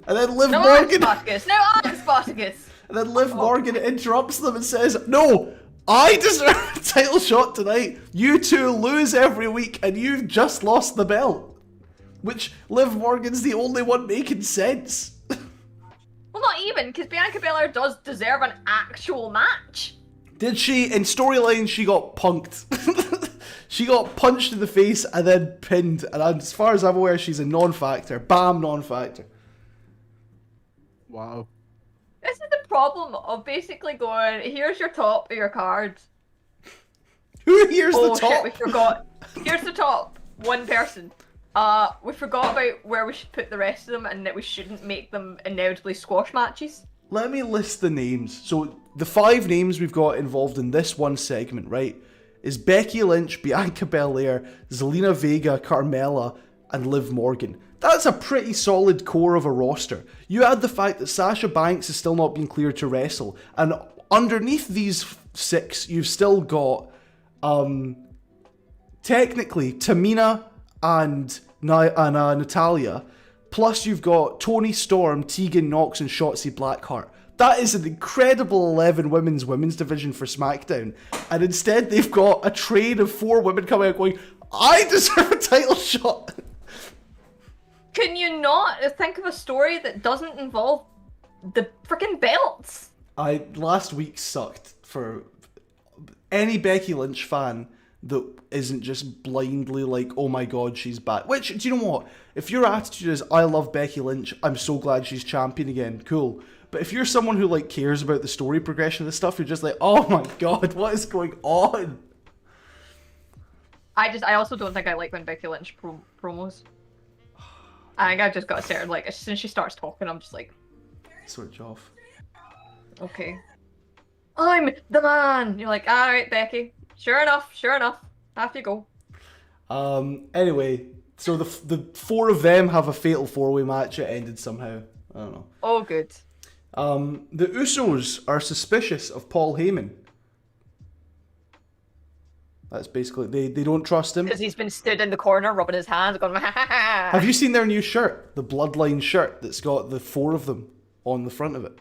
And then Liv Morgan... Spartacus! And then Liv Morgan interrupts them and says, no, I deserve a title shot tonight. You two lose every week and you've just lost the belt. Which, Liv Morgan's the only one making sense. Well, not even, because Bianca Belair does deserve an actual match. Did she? In storyline, she got punked. She got punched in the face and then pinned. And as far as I'm aware, she's a non-factor. Bam, non-factor. Wow. This is the problem of basically going, here's your top of your cards. Here's the top? Shit, we forgot. Here's the top. One person. We forgot about where we should put the rest of them and that we shouldn't make them inevitably squash matches. Let me list the names. So, the 5 names we've got involved in this one segment, right, is Becky Lynch, Bianca Belair, Zelina Vega, Carmella, and Liv Morgan. That's a pretty solid core of a roster. You add the fact that Sasha Banks has still not been cleared to wrestle, and underneath these 6, you've still got, technically, Tamina and Natalia, plus you've got Toni Storm, Tegan Nox, and Shotzi Blackheart. That is an incredible 11 women's division for SmackDown, and instead they've got a train of 4 women coming out going, I deserve a title shot. Can you not think of a story that doesn't involve the freaking belts? Last week sucked for any Becky Lynch fan that isn't just blindly like, oh my god, she's back. Which, do you know what? If your attitude is, I love Becky Lynch, I'm so glad she's champion again, cool. But if you're someone who like cares about the story progression of this stuff, you're just like, oh my god, what is going on? I also don't think I like when Becky Lynch promos. I think I've just got to start, like, as soon as she starts talking, I'm just like... Switch off. Okay. I'm the man! You're like, alright, Becky. Sure enough. Off you go. Anyway, so the 4 of them have a fatal 4-way match. It ended somehow. I don't know. Oh, good. The Usos are suspicious of Paul Heyman. That's basically, they don't trust him. Because he's been stood in the corner rubbing his hands going, ha ha ha. Have you seen their new shirt? The Bloodline shirt that's got the 4 of them on the front of it.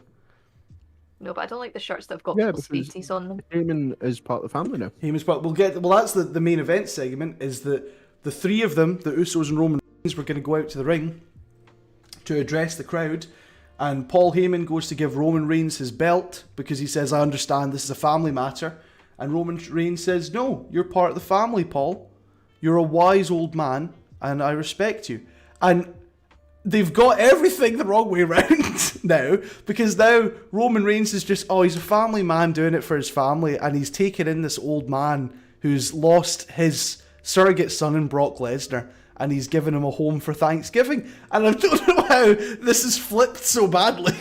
No, but I don't like the shirts that have got Yeah, people's because faces on them. Heyman is part of the family now. Heyman's part. Well, that's the main event segment, is that the 3 of them, the Usos and Roman Reigns, were going to go out to the ring to address the crowd. And Paul Heyman goes to give Roman Reigns his belt because he says, I understand this is a family matter. And Roman Reigns says, no, you're part of the family, Paul. You're a wise old man, and I respect you. And they've got everything the wrong way around now, because now Roman Reigns is just, he's a family man doing it for his family, and he's taken in this old man who's lost his surrogate son in Brock Lesnar, and he's given him a home for Thanksgiving. And I don't know how this is flipped so badly.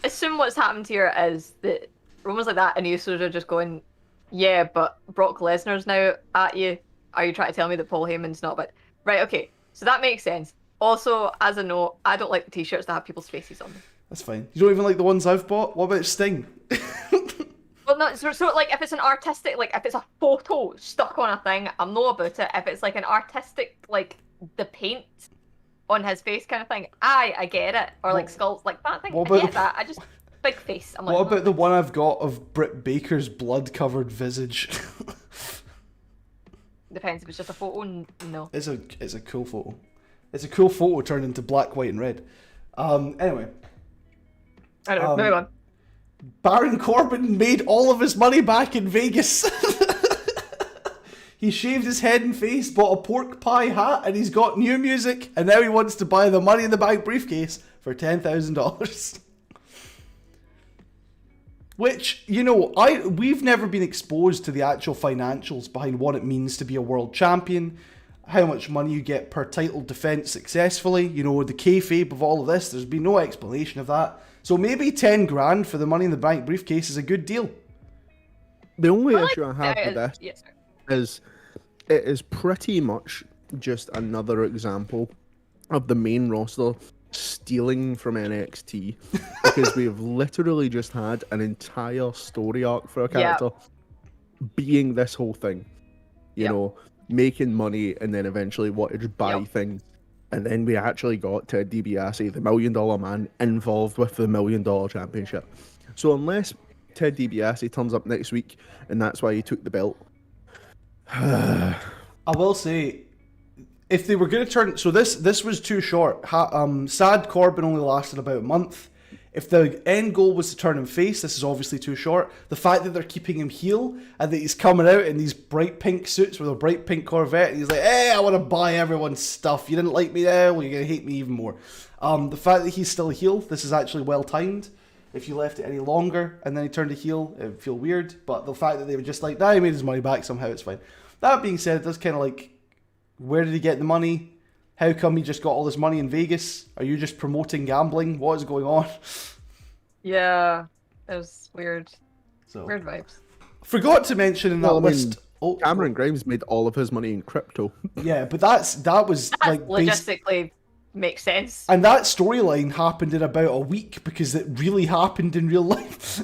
Assume what's happened here is that Roman's like that, and Usos are just going, yeah, but Brock Lesnar's now at you. Are you trying to tell me that Paul Heyman's not? But right, okay, so that makes sense. Also, as a note, I don't like the t-shirts that have people's faces on them. That's fine. You don't even like the ones I've bought? What about Sting? Well, no, so like if it's an artistic, like if it's a photo stuck on a thing, I'm not about it. If it's like an artistic, like the paint on his face kind of thing, I get it. Or like skulls, like that thing, I get that. I just, big face. I'm like, what about the one I've got of Britt Baker's blood-covered visage? Depends if it's just a photo. No. It's a cool photo. It's a cool photo turned into black, white, and red. Anyway. I don't know. Moving on. Baron Corbin made all of his money back in Vegas. He shaved his head and face, bought a pork pie hat, and he's got new music, and now he wants to buy the Money in the Bank briefcase for $10,000. Which, you know, we've never been exposed to the actual financials behind what it means to be a world champion, how much money you get per title defense successfully, you know, the kayfabe of all of this. There's been no explanation of that. So maybe 10 grand for the Money in the Bank briefcase is a good deal. The only issue I have with this yes, is it is pretty much just another example of the main roster stealing from NXT, because we've literally just had an entire story arc for a character being this whole thing, you know, making money and then eventually wanted to buy things. And then we actually got Ted DiBiase, the $1 Million Man, involved with the $1 Million Championship. So unless Ted DiBiase turns up next week and that's why he took the belt. I will say, if they were going to turn... So this was too short. Sad Corbin only lasted about a month. If the end goal was to turn him face, this is obviously too short. The fact that they're keeping him heel and that he's coming out in these bright pink suits with a bright pink Corvette and he's like, hey, I want to buy everyone's stuff. You didn't like me there? Well, you're going to hate me even more. The fact that he's still a heel, this is actually well timed. If you left it any longer and then he turned a heel, it would feel weird. But the fact that they were just like, he made his money back somehow, it's fine. That being said, it does kind of like, where did he get the money? How come he just got all this money in Vegas? Are you just promoting gambling? What is going on? Yeah, it was weird. So, weird vibes. Forgot to mention in that list. Cameron Grimes made all of his money in crypto. Yeah, but that was like logistically makes sense. And that storyline happened in about a week because it really happened in real life.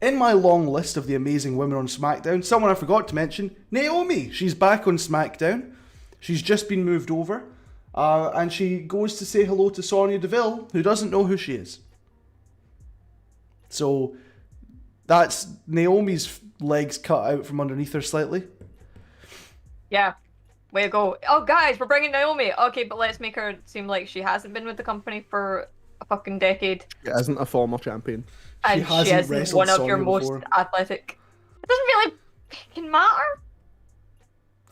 In my long list of the amazing women on SmackDown, someone I forgot to mention, Naomi. She's back on SmackDown. She's just been moved over. And she goes to say hello to Sonya Deville, who doesn't know who she is. So that's Naomi's legs cut out from underneath her slightly. Yeah, way to go. Oh, guys, we're bringing Naomi. Okay, but let's make her seem like she hasn't been with the company for a fucking decade. She isn't a former champion. And she isn't one of your most athletic. It doesn't really fucking matter.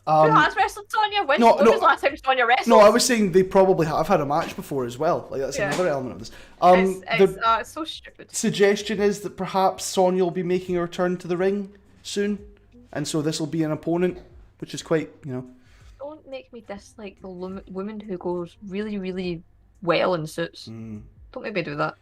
Who has wrestled Sonya? When was the last time Sonya wrestled? No, I was saying they probably have had a match before as well. Like that's another element of this. It's so stupid. Suggestion is that perhaps Sonya will be making a return to the ring soon, and so this will be an opponent, which is quite, you know. Don't make me dislike the woman who goes really, really well in suits. Don't make me do that.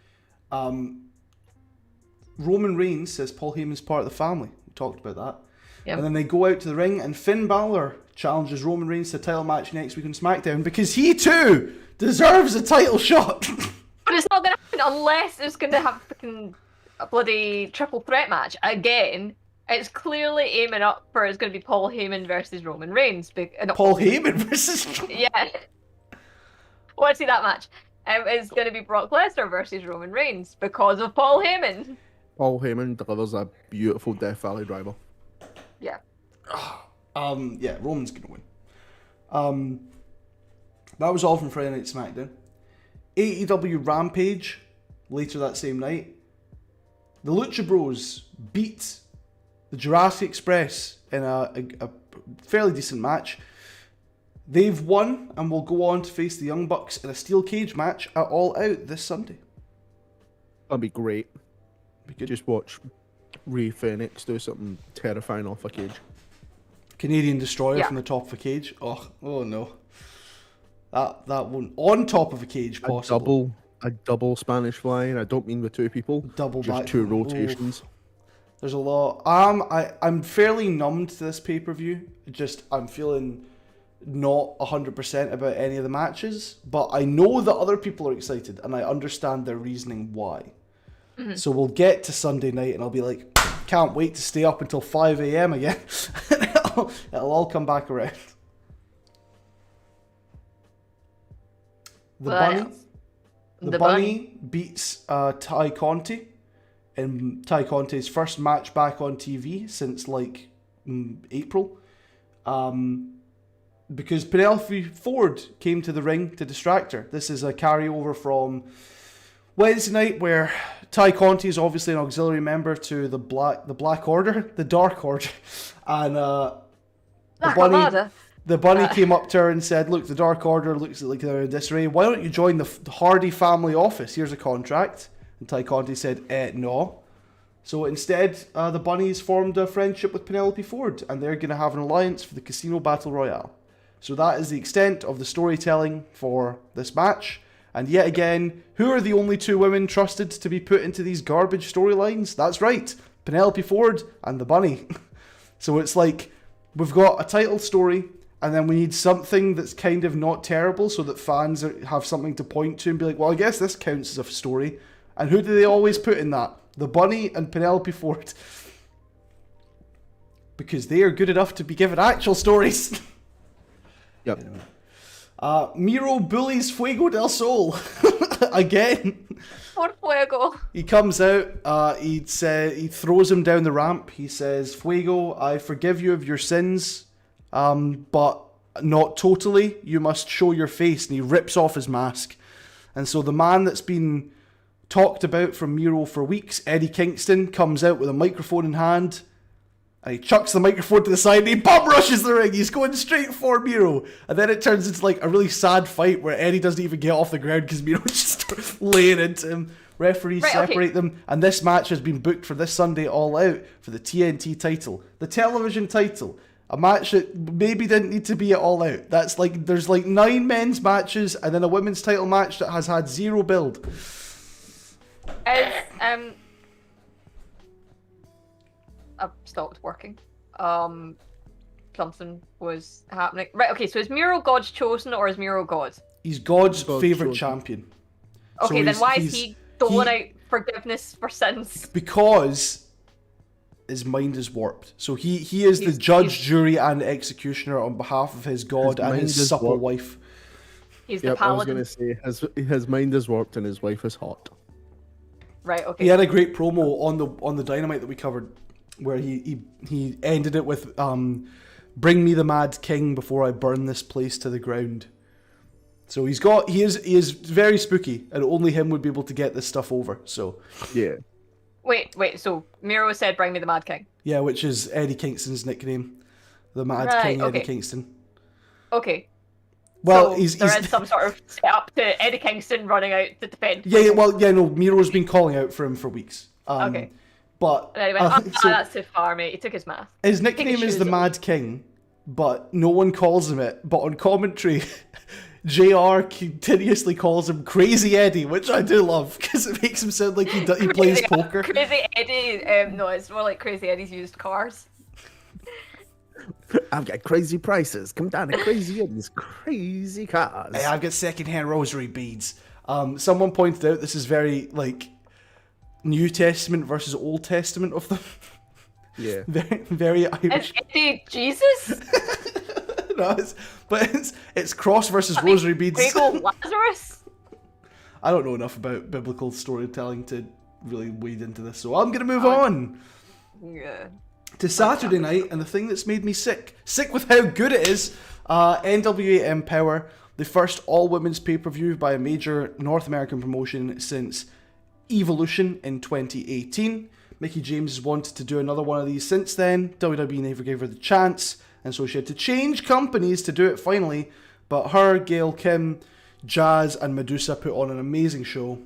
Roman Reigns says Paul Heyman's part of the family. We talked about that. Yep. And then they go out to the ring, and Finn Balor challenges Roman Reigns to a title match next week on SmackDown because he too deserves a title shot. But it's not going to happen unless it's going to have a bloody triple threat match again. It's clearly aiming up for it's going to be Paul Heyman versus Roman Reigns. Paul Heyman versus Yeah. I want to see that match. It's going to be Brock Lesnar versus Roman Reigns because of Paul Heyman. Paul Heyman delivers a beautiful Death Valley driver. Yeah. Yeah, Roman's gonna win. That was all from Friday Night SmackDown. AEW Rampage later that same night. The Lucha Bros beat the Jurassic Express in a fairly decent match. They've won and will go on to face the Young Bucks in a steel cage match at All Out this Sunday. That'd be great. Be good. Just watch Rey Fenix do something terrifying off a cage. Canadian Destroyer Yeah. from the top of a cage. Oh no. That one on top of a cage, possibly. A double Spanish fly, and I don't mean with two people. Double just back. two Ooh. rotations. There's a lot. I'm fairly numbed to this pay-per-view. I'm feeling not 100% about any of the matches, but I know that other people are excited, and I understand their reasoning why. Mm-hmm. So we'll get to Sunday night, and I'll be like, can't wait to stay up until 5 a.m. again. it'll all come back around. The What bunny. else? The bunny beats Ty Conti in Ty Conti's first match back on TV since like April. Because Penelope Ford came to the ring to distract her. This is a carryover from Wednesday night where Ty Conti is obviously an auxiliary member to the Black Order, the Dark Order, and the bunny came up to her and said, "Look, the Dark Order looks like they're in disarray. Why don't you join the Hardy family office? Here's a contract." And Ty Conti said, "No." So instead, the bunnies formed a friendship with Penelope Ford, and they're going to have an alliance for the Casino Battle Royale. So that is the extent of the storytelling for this match. And yet again, who are the only two women trusted to be put into these garbage storylines? That's right, Penelope Ford and the bunny. So it's like, we've got a title story, and then we need something that's kind of not terrible so that fans have something to point to and be like, well, I guess this counts as a story. And who do they always put in that? The bunny and Penelope Ford. Because they are good enough to be given actual stories. Yep. Miro bullies Fuego del Sol. Again. Por fuego. He comes out, he throws him down the ramp. He says, "Fuego, I forgive you of your sins, but not totally. You must show your face." And he rips off his mask. And so the man that's been talked about from Miro for weeks, Eddie Kingston, comes out with a microphone in hand. And he chucks the microphone to the side and he bum rushes the ring. He's going straight for Miro. And then it turns into like a really sad fight where Eddie doesn't even get off the ground because Miro just laying into him. Referees separate them. And this match has been booked for this Sunday All Out for the TNT title. The television title. A match that maybe didn't need to be at All Out. That's like, there's like 9 men's matches and then a women's title match that has had 0 build. I've stopped working. Something was happening. Right, okay, so is Miro God's chosen or is Miro God? He's God's favourite chosen. champion. Okay, So then why is he doling out forgiveness for sins? Because his mind is warped. So he is the judge, jury, and executioner on behalf of his God and mind his is supple warped. wife. He's the Yep, I was paladin. going to say, his mind is warped and his wife is hot. Right, okay. He had a great promo on the Dynamite that we covered, where he ended it with "Bring me the Mad King before I burn this place to the ground." So he is very spooky, and only him would be able to get this stuff over. So Yeah. Wait, so Miro said, "Bring me the Mad King." yeah, which is Eddie Kingston's nickname, the Mad Right, King Eddie okay. Kingston. Okay. Well, so he's there is some sort of setup to Eddie Kingston running out to defend. no, Miro's been calling out for him for weeks. Okay. But And then he went, so that's too far, mate. He took his math. his Take nickname his is shoes the off. Mad King, but no one calls him it. But on commentary, JR continuously calls him Crazy Eddie, which I do love because it makes him sound like he plays poker. Crazy Eddie. No, it's more like Crazy Eddie's used cars. I've got crazy prices. Come down to Crazy Eddie's crazy cars. Hey, I've got secondhand rosary beads. Someone pointed out this is very like New Testament versus Old Testament of them. Yeah. Very, very Irish. Is Eddie Jesus? No, it's cross versus rosary beads. Fuego Lazarus? I don't know enough about biblical storytelling to really wade into this, so I'm gonna move on Yeah. to Saturday night, and the thing that's made me sick with how good it is, NWA Empower, the first all-women's pay-per-view by a major North American promotion since Evolution in 2018. Mickie James has wanted to do another one of these since then. WWE never gave her the chance, and so she had to change companies to do it finally. But her, Gail Kim, Jazz, and Medusa put on an amazing show.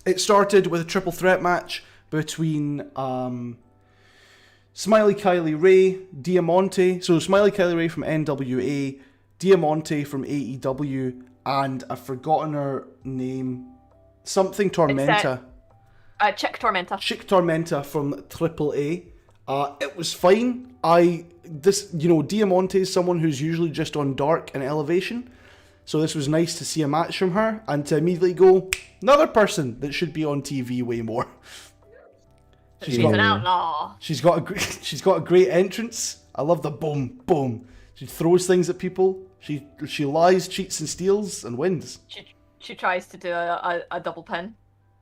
It started with a triple threat match between Smiley Kylie Ray, Diamante. So Smiley Kylie Ray from NWA, Diamante from AEW, and I've forgotten her name. Something Tormenta. Chick Tormenta. Chick Tormenta from AAA. It was fine. Diamante is someone who's usually just on Dark and Elevation. So this was nice to see a match from her and to immediately go, another person that should be on TV way more. She's an outlaw. She's got a great entrance. I love the boom, boom. She throws things at people. She lies, cheats, and steals, and wins. She tries to do a double pin.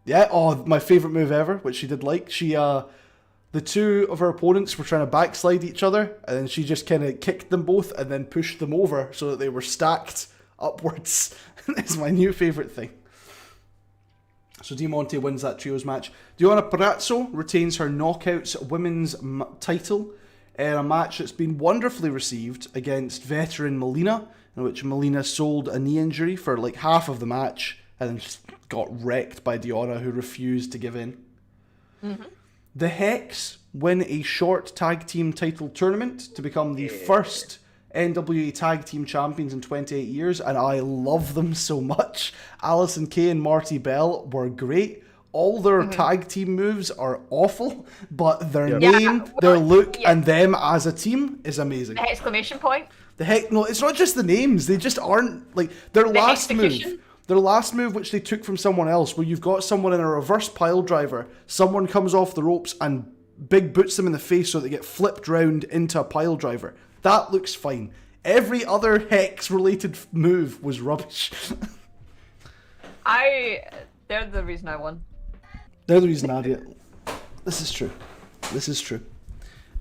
Yeah. Oh, my favorite move ever, which she did like. The two of her opponents were trying to backslide each other, and then she just kind of kicked them both and then pushed them over so that they were stacked upwards. It's my new favorite thing. So Diamante wins that trios match. Deonna Purrazzo retains her Knockouts women's title in a match that's been wonderfully received against veteran Melina, in which Melina sold a knee injury for like half of the match and then just got wrecked by Deonna, who refused to give in. Mm-hmm. The Hex win a short tag team title tournament to become the first NWA tag team champions in 28 years, and I love them so much. Allysin Kay and Marty Bell were great. All their tag team moves are awful, but their name, their look, and them as a team is amazing. The exclamation point. No, it's not just the names. They just aren't, like, their last execution. move, which they took from someone else, where you've got someone in a reverse pile driver, someone comes off the ropes and big boots them in the face so they get flipped round into a pile driver. That looks fine. Every other Hex-related move was rubbish. They're the reason I won. They're the reason Nadia. This is true.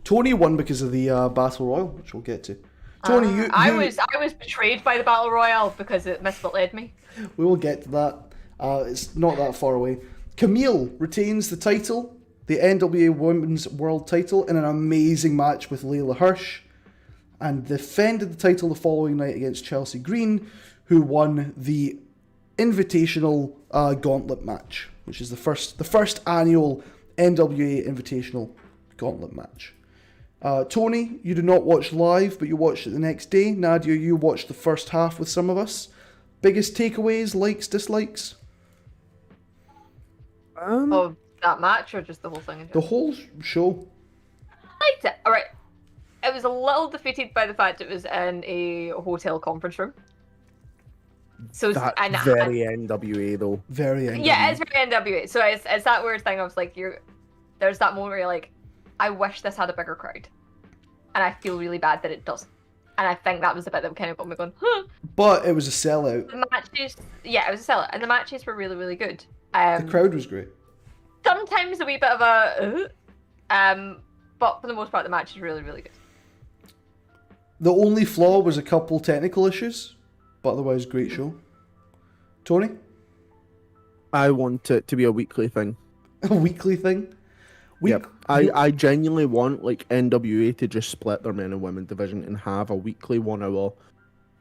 Tony won because of the Battle Royal, which we'll get to. Tony, I was betrayed by the Battle Royale because it misled me. We will get to that. It's not that far away. Camille retains the title, the NWA Women's World title, in an amazing match with Layla Hirsch, and defended the title the following night against Chelsea Green, who won the Invitational Gauntlet match, which is the first annual NWA Invitational Gauntlet match. Tony, you did not watch live, but you watched it the next day. Nadia, you watched the first half with some of us. Biggest takeaways, likes, dislikes? Of that match or just the whole thing? The whole show. I liked it. All right. It was a little defeated by the fact it was in a hotel conference room. So That's very NWA though. Very NWA. Yeah, it's very NWA. So it's that weird thing of like there's that moment where you're like, I wish this had a bigger crowd, and I feel really bad that it doesn't. And I think that was the bit that kind of got me going, huh. But it was a sellout. The matches, yeah, it was a sellout, and the matches were really, really good. The crowd was great. Sometimes a wee bit of a, but for the most part, the match is really, really good. The only flaw was a couple technical issues, but otherwise great show. Tony? I want it to be a weekly thing. A weekly thing? Yep. I genuinely want like NWA to just split their men and women division and have a weekly 1 hour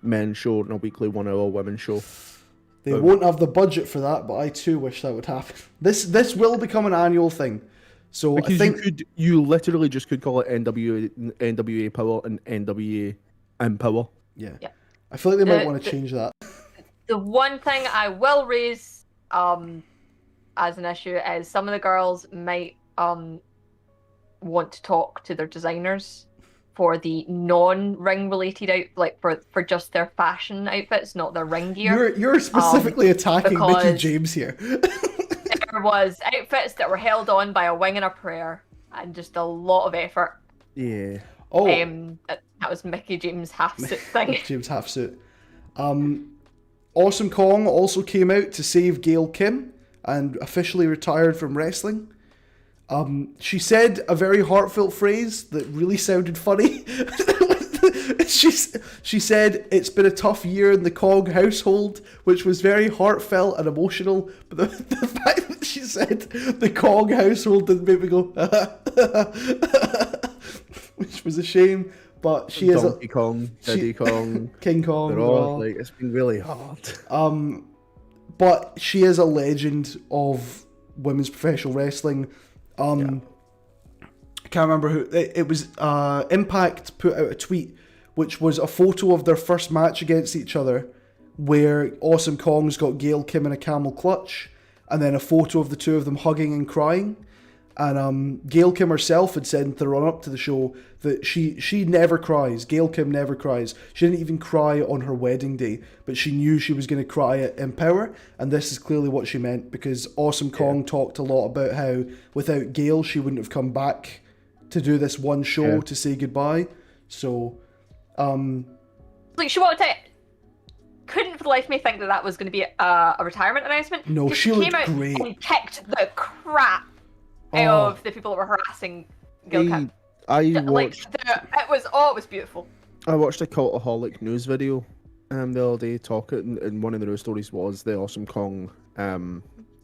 men's show and a weekly 1 hour women's show. They won't have the budget for that, but I too wish that would happen. This will become an annual thing. So because I think you literally just could call it NWA Power and NWA Empower. Yeah. I feel like they might want to change that. The one thing I will raise as an issue is some of the girls might want to talk to their designers for the non-ring related for just their fashion outfits, not their ring gear. You're specifically attacking Mickie James here. There was outfits that were held on by a wing and a prayer, and just a lot of effort. Yeah. Oh. That was Mickie James half-suit thing. James half-suit. Awesome Kong also came out to save Gail Kim and officially retired from wrestling. She said a very heartfelt phrase that really sounded funny. she said it's been a tough year in the Cog household, which was very heartfelt and emotional. But the fact that she said the Cog household didn't make me go, which was a shame. But she is Donkey Kong, Diddy Kong, King Kong. they're all like, it's been really hard. But she is a legend of women's professional wrestling. I can't remember who it was. Impact put out a tweet which was a photo of their first match against each other, where Awesome Kong's got Gail Kim in a camel clutch, and then a photo of the two of them hugging and crying. And Gail Kim herself had said to run up to the show that she never cries. Gail Kim never cries. She didn't even cry on her wedding day, but she knew she was going to cry at Empower, and this is clearly what she meant, because Awesome Kong talked a lot about how without Gail she wouldn't have come back to do this one show to say goodbye. So, like, she wanted to. Couldn't for the life of me think that was going to be a retirement announcement. No, 'Cause she came looked out great. and kicked the crap out of the people that were harassing Gail Kim. I Like, watched it was beautiful. I watched a Cultaholic news video the other day talking, and one of the news stories was the Awesome Kong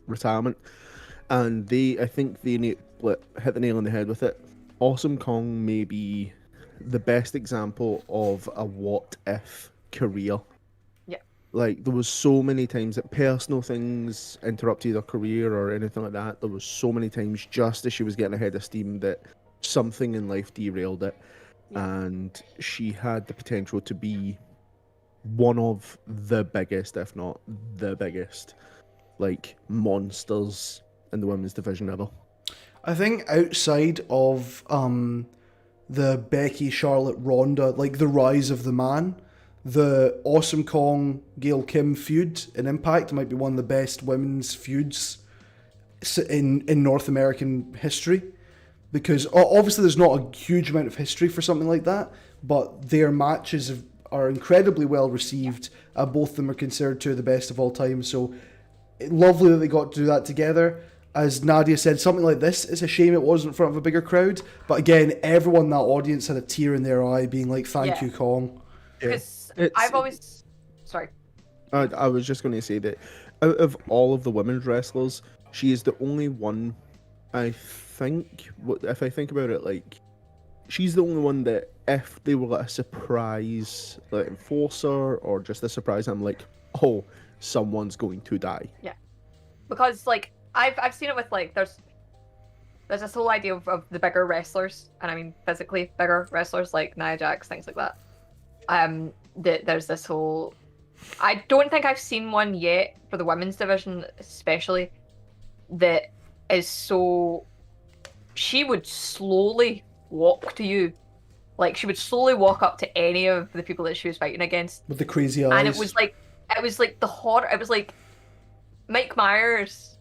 retirement, and I think they hit the nail on the head with it. Awesome Kong may be the best example of a what if career. Yeah. Like, there was so many times that personal things interrupted her career or anything like that. There was so many times just as she was getting ahead of steam that something in life derailed it. And she had the potential to be one of the biggest, if not the biggest, like, monsters in the women's division ever. I think outside of the Becky, Charlotte, Ronda, like the rise of the man, the Awesome Kong, Gail Kim feud in Impact might be one of the best women's feuds in North American history. Because obviously there's not a huge amount of history for something like that, but their matches are incredibly well received. Both of them are considered two of the best of all time. So lovely that they got to do that together. As Nadia said, something like this, it's a shame it wasn't in front of a bigger crowd. But again, everyone in that audience had a tear in their eye being like, thank you, Kong. Because I've always... Sorry. I was just going to say that out of all of the women's wrestlers, she is the only one, I think, if I think about it, like, she's the only one that if they were like a surprise like enforcer or just a surprise, I'm like, oh, someone's going to die. Yeah. Because, like, I've seen it with, like, there's this whole idea of the bigger wrestlers, and I mean physically bigger wrestlers like Nia Jax, things like that. There's this whole... I don't think I've seen one yet for the women's division especially that is so... She would slowly walk to you. Like, she would slowly walk up to any of the people that she was fighting against. With the crazy eyes. And it was like the horror. It was like Michael Myers,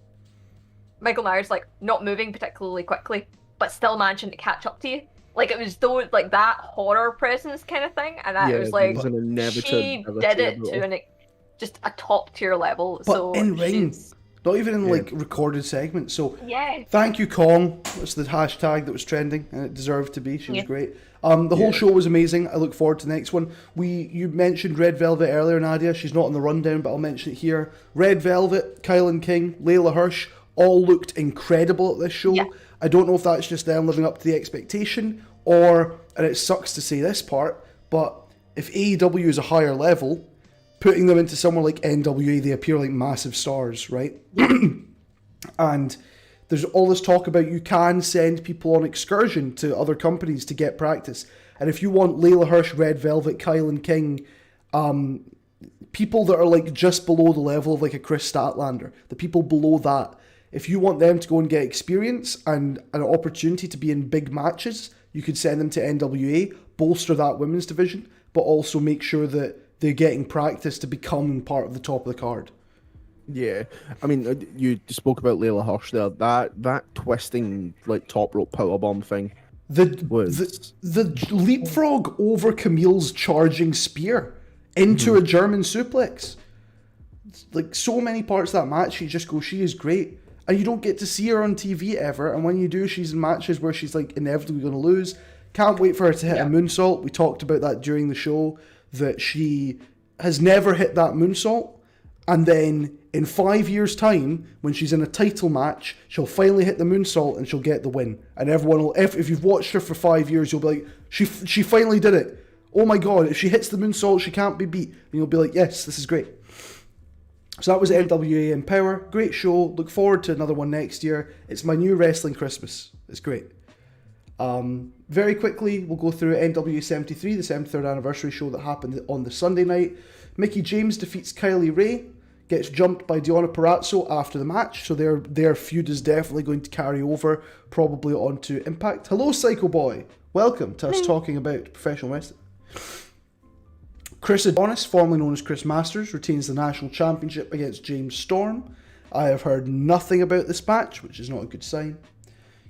like, not moving particularly quickly, but still managing to catch up to you. Like, it was though, like, that horror presence kind of thing, and that was like, an she did it to just a top tier level. But so in ring, not even in like recorded segments. So yeah, thank you, Kong. That's the hashtag that was trending, and it deserved to be. She was great. The whole show was amazing. I look forward to the next one. You mentioned Red Velvet earlier, Nadia. She's not on the rundown, but I'll mention it here. Red Velvet, Kylan King, Layla Hirsch, all looked incredible at this show. Yeah. I don't know if that's just them living up to the expectation, or, and it sucks to say this part, but if AEW is a higher level, putting them into somewhere like NWA, they appear like massive stars, right? And there's all this talk about you can send people on excursion to other companies to get practice. And if you want Layla Hirsch, Red Velvet, Kylan King, people that are like just below the level of like a Chris Statlander, the people below that, if you want them to go and get experience and an opportunity to be in big matches, you could send them to NWA, bolster that women's division, but also make sure that they're getting practice to become part of the top of the card. Yeah, I mean, you spoke about Layla Hirsch there. That twisting like top rope powerbomb thing. The leapfrog over Camille's charging spear into a German suplex. Like, so many parts of that match, you just go, she is great. And you don't get to see her on TV ever. And when you do, she's in matches where she's like inevitably going to lose. Can't wait for her to hit Yeah. a moonsault. We talked about that during the show, that she has never hit that moonsault. And then in 5 years' time, when she's in a title match, she'll finally hit the moonsault and she'll get the win. And everyone will, if you've watched her for 5 years, you'll be like, she finally did it. Oh my god, if she hits the moonsault, she can't be beat. And you'll be like, yes, this is great. So that was NWA Empower. Great show. Look forward to another one next year. It's my new wrestling Christmas. It's great. Very quickly, we'll go through NWA 73, the 73rd anniversary show that happened on the Sunday night. Mickie James defeats Kylie Ray, gets jumped by Deonna Purrazzo after the match, so their feud is definitely going to carry over, probably onto Impact. Hello, Psycho Boy. Welcome to us talking about professional wrestling. Chris Adonis, formerly known as Chris Masters, retains the national championship against James Storm. I have heard nothing about this match, which is not a good sign.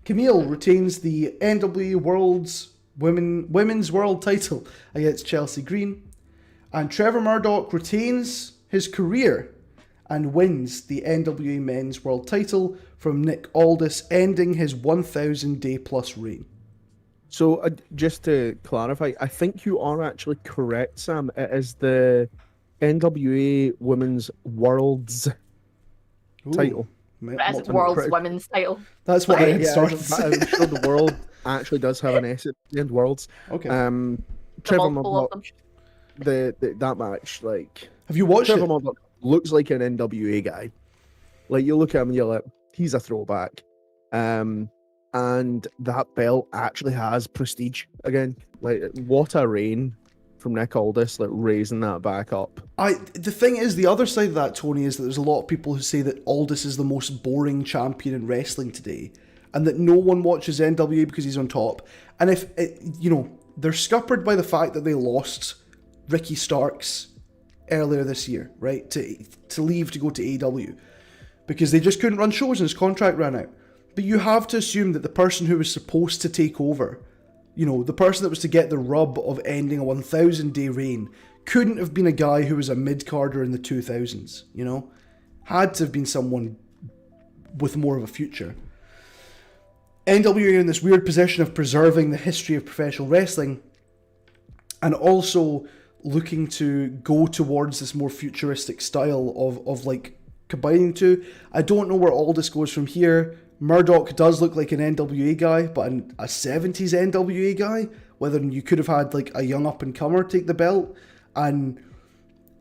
Camille retains the NWA Women's World title against Chelsea Green. And Trevor Murdoch retains his career and wins the NWA Men's World title from Nick Aldis, ending his 1,000-day plus reign. So, just to clarify, I think you are actually correct, Sam. It is the NWA Women's World's title. As World's Women's title. That's what I had Yeah, started. I'm sure the world actually does have an S at the end, Worlds. Okay. Trevor multiple of them. Murdoch, that match, like, Have you watched Trevor it? Murdoch looks like an NWA guy. Like, you look at him and you're like, he's a throwback. And that belt actually has prestige again. Like, what a reign from Nick Aldis, like raising that back up. The thing is, the other side of that, Tony, is that there's a lot of people who say that Aldis is the most boring champion in wrestling today, and that no one watches NWA because he's on top. And if they're scuppered by the fact that they lost Ricky Starks earlier this year, right, to leave to go to AEW, because they just couldn't run shows and his contract ran out. But you have to assume that the person who was supposed to take over, the person that was to get the rub of ending a 1,000-day reign, couldn't have been a guy who was a mid-carder in the 2000s, Had to have been someone with more of a future. NWA are in this weird position of preserving the history of professional wrestling and also looking to go towards this more futuristic style of like combining the two. I don't know where Aldis goes from here. Murdoch does look like an NWA guy, but a 70s NWA guy, whether you could have had like a young up-and-comer take the belt. And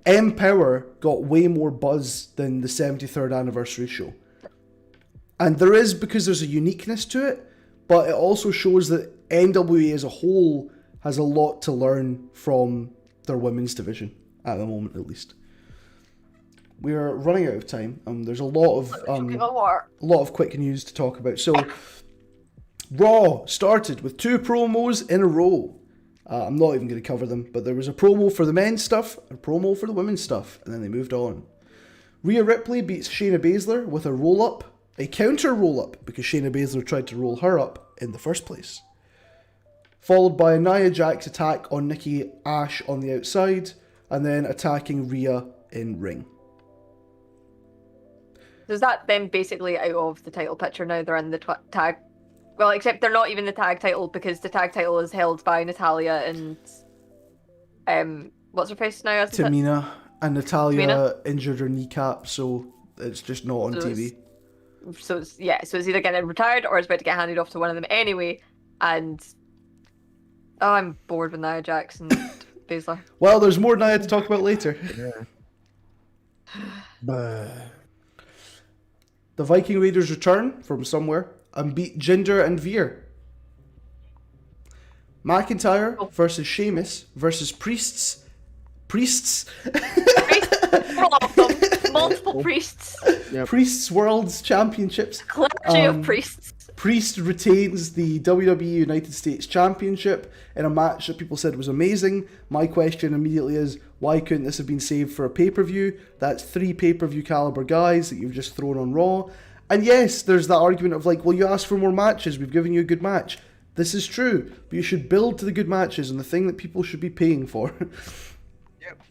Empower got way more buzz than the 73rd anniversary show. And there is, because there's a uniqueness to it, but it also shows that NWA as a whole has a lot to learn from their women's division, at the moment at least. We're running out of time. There's a lot of quick news to talk about. So, Raw started with 2 promos in a row. I'm not even going to cover them, but there was a promo for the men's stuff, a promo for the women's stuff, and then they moved on. Rhea Ripley beats Shayna Baszler with a roll-up, a counter roll-up, because Shayna Baszler tried to roll her up in the first place. Followed by a Nia Jax attack on Nikki Ash on the outside, and then attacking Rhea in ring. Is that them basically out of the title picture now? They're in the tag. Well, except they're not even the tag title, because the tag title is held by Natalia and what's her face now? Isn't it? Tamina. And Natalia Tamina? injured her kneecap, so it's just not on TV. So it's either getting retired or it's about to get handed off to one of them anyway. And I'm bored with Nia Jax and Baszler. Well, there's more Nia to talk about later. Yeah. The Viking Raiders return from somewhere and beat Jinder and Veer. McIntyre versus Sheamus versus Priests. Multiple priests. Yep. Priests World's Championships. Clergy of priests. Priest retains the WWE United States Championship in a match that people said was amazing. My question immediately is, why couldn't this have been saved for a pay-per-view? That's 3 pay-per-view caliber guys that you've just thrown on Raw. And yes, there's that argument of like, well, you asked for more matches, we've given you a good match. This is true, but you should build to the good matches and the thing that people should be paying for. Yep.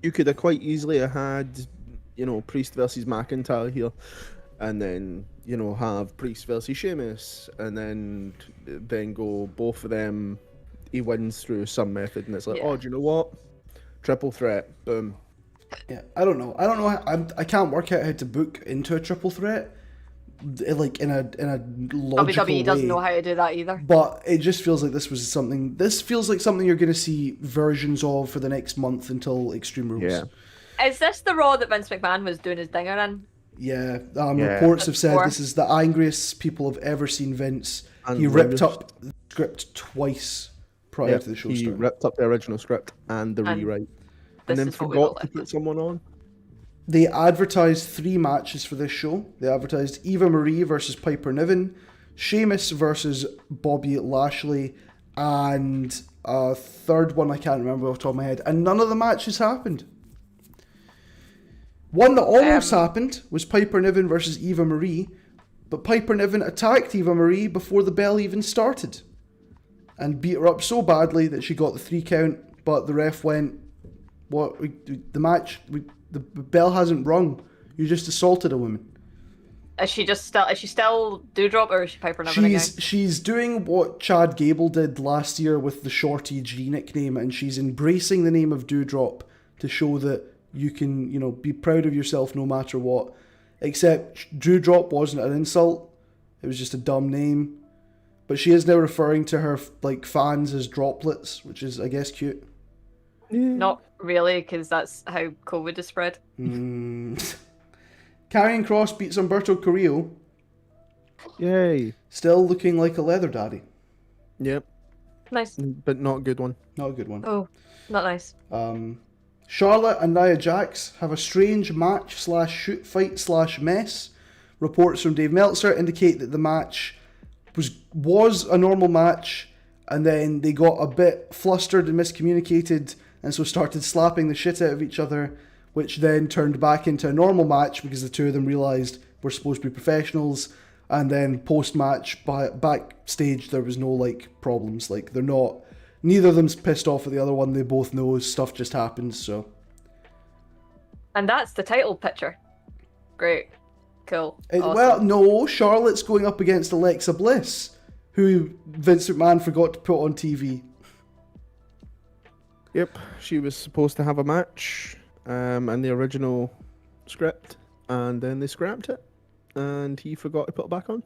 You could have quite easily had, Priest versus McIntyre here, and then, have Priest versus Sheamus, and then go both of them he wins through some method, and it's like, Yeah. oh, do you know what? Triple threat, boom. Yeah, I don't know. I can't work out how to book into a triple threat, like in a logical WWE doesn't way. know how to do that either. But it just feels like this was something. This feels like something you're going to see versions of for the next month until Extreme Rules. Yeah. Is this the Raw that Vince McMahon was doing his dinger in? Yeah. Yeah. Reports have said Before. this is the angriest people have ever seen Vince. And He ripped Vince- up the script twice prior Yeah, to the show he starting. ripped up the original script and the And rewrite, This and then is what we all forgot to live put with. someone on. They advertised 3 matches for this show. They advertised Eva Marie versus Piper Niven, Sheamus versus Bobby Lashley, and a third one I can't remember off the top of my head. And none of the matches happened. One that almost happened was Piper Niven versus Eva Marie, but Piper Niven attacked Eva Marie before the bell even started and beat her up so badly that she got the 3 count, but the ref went, the bell hasn't rung. You just assaulted a woman. Is she still Doudrop or is she Piper Niven again? She's doing what Chad Gable did last year with the Shorty G nickname, and she's embracing the name of Doudrop to show that you can, be proud of yourself no matter what. Except Doudrop wasn't an insult; it was just a dumb name. But she is now referring to her fans as droplets, which is, I guess, cute. Not really, because that's how COVID is spread. Karrion Kross beats Umberto Carrillo, Yay. still looking like a leather daddy. Yep, Nice. but not a good one. Not a good one. Oh, not nice. Charlotte and Nia Jax have a strange match / shoot fight / mess. Reports from Dave Meltzer indicate that the match was a normal match, and then they got a bit flustered and miscommunicated, and so started slapping the shit out of each other, which then turned back into a normal match because the two of them realised we're supposed to be professionals, and then post-match, backstage, there was no, problems. They're not... Neither of them's pissed off at the other one, they both know stuff just happens, so... And that's the title picture. Great. Cool. Awesome. Well, no, Charlotte's going up against Alexa Bliss, who Vince McMahon forgot to put on TV. Yep, she was supposed to have a match, and the original script, and then they scrapped it, and he forgot to put it back on.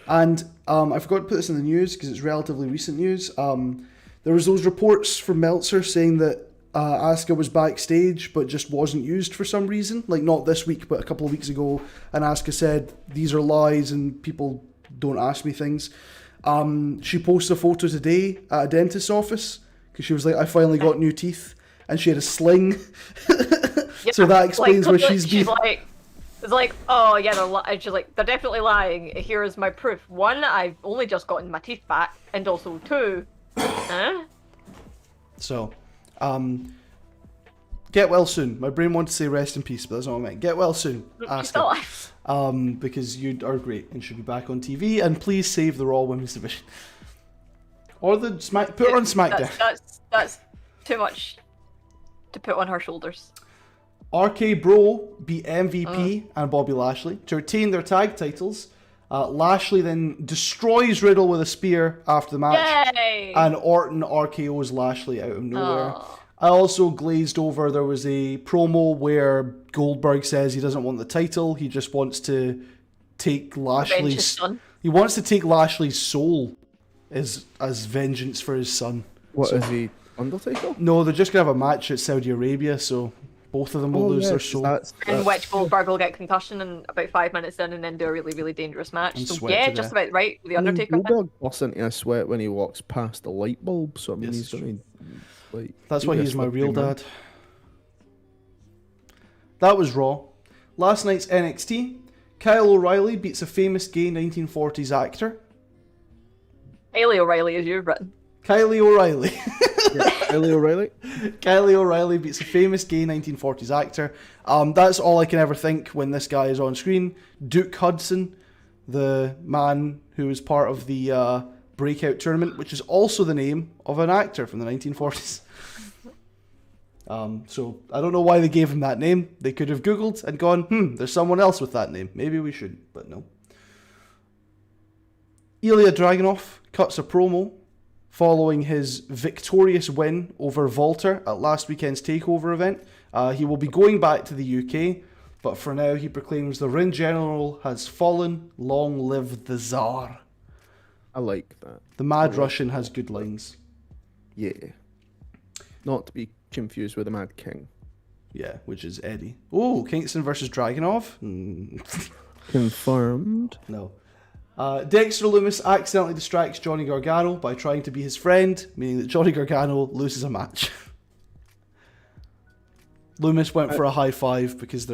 And I forgot to put this in the news because it's relatively recent news. There was those reports from Meltzer saying that Asuka was backstage but just wasn't used for some reason. Not this week, but a couple of weeks ago. And Asuka said, these are lies and people don't ask me things. She posted a photo today at a dentist's office because she was like, I finally got new teeth. And she had a sling. So that explains where she's been. It's like, oh yeah, and she's like, they're definitely lying. Here is my proof. 1, I've only just gotten my teeth back, and also 2, So, get well soon. My brain wanted to say rest in peace, but that's not what I meant. Get well soon, She's still Asuka. alive. Because you are great and should be back on TV. And please save the Raw Women's Division. Or the put her on SmackDown. That's too much to put on her shoulders. R-CADE Bro beat MVP and Bobby Lashley to retain their tag titles. Lashley then destroys Riddle with a spear after the match. Yay! And Orton RKO's Lashley out of nowhere. Oh. I also glazed over, there was a promo where Goldberg says he doesn't want the title, he just wants to take Revenge his Lashley's... son. He wants to take Lashley's soul as vengeance for his son. What is he, Undertaker? No, they're just going to have a match at Saudi Arabia, so both of them will lose their yes, soul. In which Goldberg will get concussion in about 5 minutes in and then do a really, really dangerous match. And So sweat yeah, to just death. about right with the Undertaker. Goldberg busts into a sweat when he walks past the light bulb, so I mean, Yes, he's going to... That's why he's my real man. dad. That was Raw. Last night's NXT. Kyle O'Reilly beats a famous gay 1940s actor. Ailey O'Reilly, as you've written. Kylie O'Reilly. Ellie O'Reilly? Kylie O'Reilly beats a famous gay 1940s actor. That's all I can ever think when this guy is on screen. Duke Hudson, the man who was part of the Breakout Tournament, which is also the name of an actor from the 1940s. So I don't know why they gave him that name. They could have Googled and gone, there's someone else with that name. Maybe we should, but no. Ilya Dragunov cuts a promo following his victorious win over Walter at last weekend's TakeOver event. He will be going back to the UK, but for now he proclaims the Ring General has fallen. Long live the Tsar. I like that. The Mad Russian has good lines. Yeah. Not to be confused with the Mad King. Yeah, which is Eddie. Oh, Kingston versus Dragunov? Confirmed. No. Dexter Lumis accidentally distracts Johnny Gargano by trying to be his friend, meaning that Johnny Gargano loses a match. Lumis went for a high five because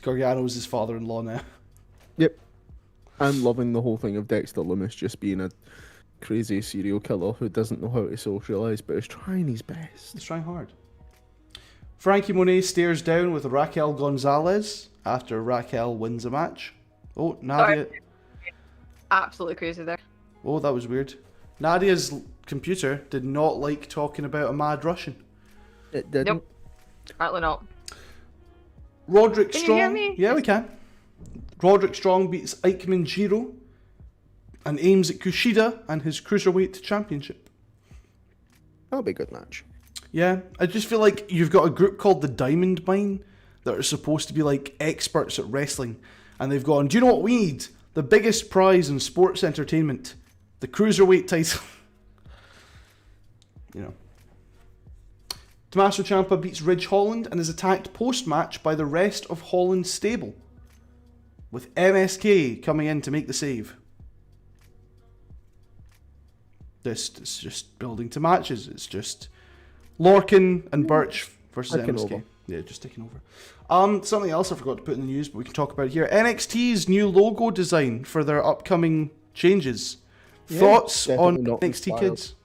Gargano's his father-in-law now. Yep. I'm loving the whole thing of Dexter Lumis just being a crazy serial killer who doesn't know how to socialise but is trying his best. He's trying hard. Frankie Monet stares down with Raquel Gonzalez after Raquel wins a match. Oh, Nadia. Sorry. Absolutely crazy there. Oh, that was weird. Nadia's computer did not like talking about a Mad Russian. It didn't. Nope. Apparently not. Roderick Can you Strong. hear me? Yeah, we can. Roderick Strong beats Ikemen Jiro and aims at Kushida and his Cruiserweight Championship. That'll be a good match. Yeah, I just feel like you've got a group called the Diamond Mine that are supposed to be like experts at wrestling, and they've gone, do you know what we need? The biggest prize in sports entertainment. The Cruiserweight title. You know. Tommaso Ciampa beats Ridge Holland and is attacked post-match by the rest of Holland's stable, with MSK coming in to make the save. This is just building to matches. It's just Lorcan and Birch versus Taking MSK. over. Yeah, just taking over. Something else I forgot to put in the news, but we can talk about it here. NXT's new logo design for their upcoming changes. Yeah, Thoughts on definitely not NXT inspired. Kids?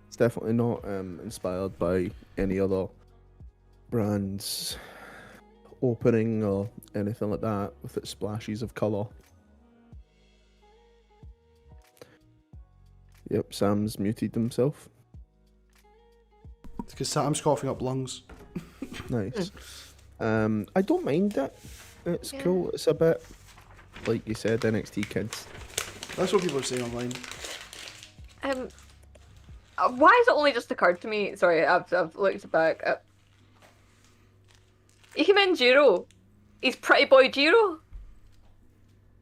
It's definitely not inspired by any other brand's opening or anything like that with its splashes of colour. Yep, Sam's muted himself. It's because Sam's coughing up lungs. Nice. I don't mind it. It's cool. It's a bit, like you said, NXT Kids. That's what people are saying online. Why has it only just occurred to me? Sorry, I've looked back at Ikemen Jiro. He's Pretty Boy Jiro.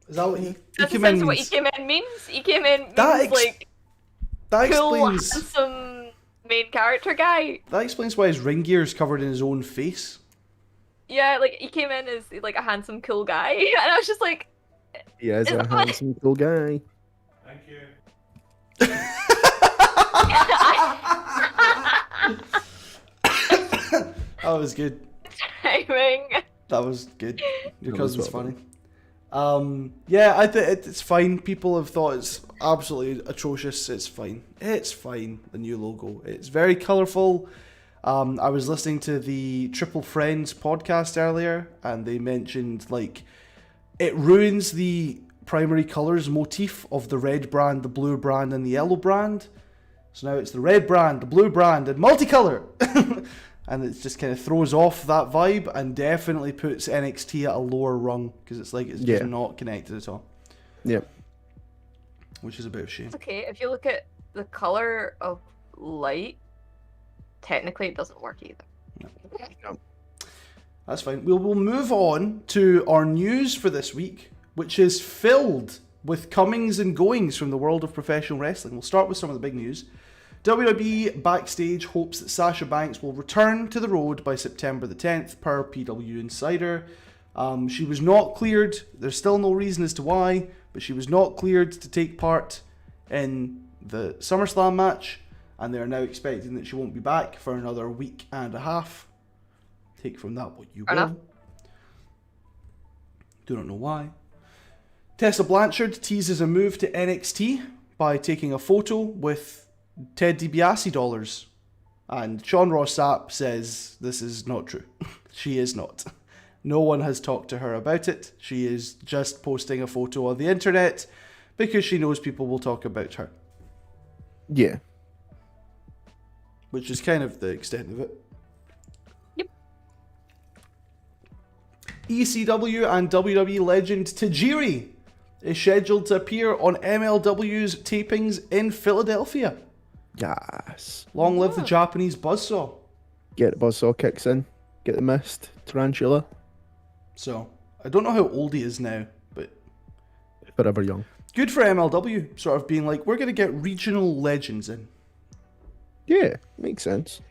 Is that what he That's came essentially in what means? Ikemen means. Ikemen means That like That cool, explains. handsome main character guy. That explains why his ring gear is covered in his own face. Yeah, like he came in as like a handsome, cool guy, and I was just like, He is a It's- handsome cool guy. Thank you. That was good. timing. That was good. Your That was cousin's well funny. Yeah, I think it's fine. People have thought it's absolutely atrocious. It's fine. It's fine. The new logo. It's very colourful. I was listening to the Triple Friends podcast earlier, and they mentioned like it ruins the primary colours motif of the red brand, the blue brand, and the yellow brand. So now it's the red brand, the blue brand, and multicolour. And it just kind of throws off that vibe and definitely puts NXT at a lower rung because it's like it's just Yeah. not connected at all, Yep. which is a bit of a shame. It's okay if you look at the color of light. Technically, it doesn't work either. That's fine. We'll move on to our news for this week, which is filled with comings and goings from the world of professional wrestling. We'll start with some of the big news. WWE Backstage hopes that Sasha Banks will return to the road by September the 10th, per PW Insider. She was not cleared. There's still no reason as to why, but she was not cleared to take part in the SummerSlam match, and they are now expecting that she won't be back for another week and a half. Take from that what you Fair enough. will. Do not know why. Tessa Blanchard teases a move to NXT by taking a photo with Ted DiBiase dollars. And Sean Ross Sapp says this is not true. She is not. No one has talked to her about it. She is just posting a photo on the internet because she knows people will talk about her. Yeah. Which is kind of the extent of it. Yep. ECW and WWE legend Tajiri is scheduled to appear on MLW's tapings in Philadelphia. Yes. Long live the Japanese buzzsaw. Get the buzzsaw kicks in. Get the mist. Tarantula. So, I don't know how old he is now, but Forever young. good for MLW, sort of being like, we're going to get regional legends in. Yeah, makes sense.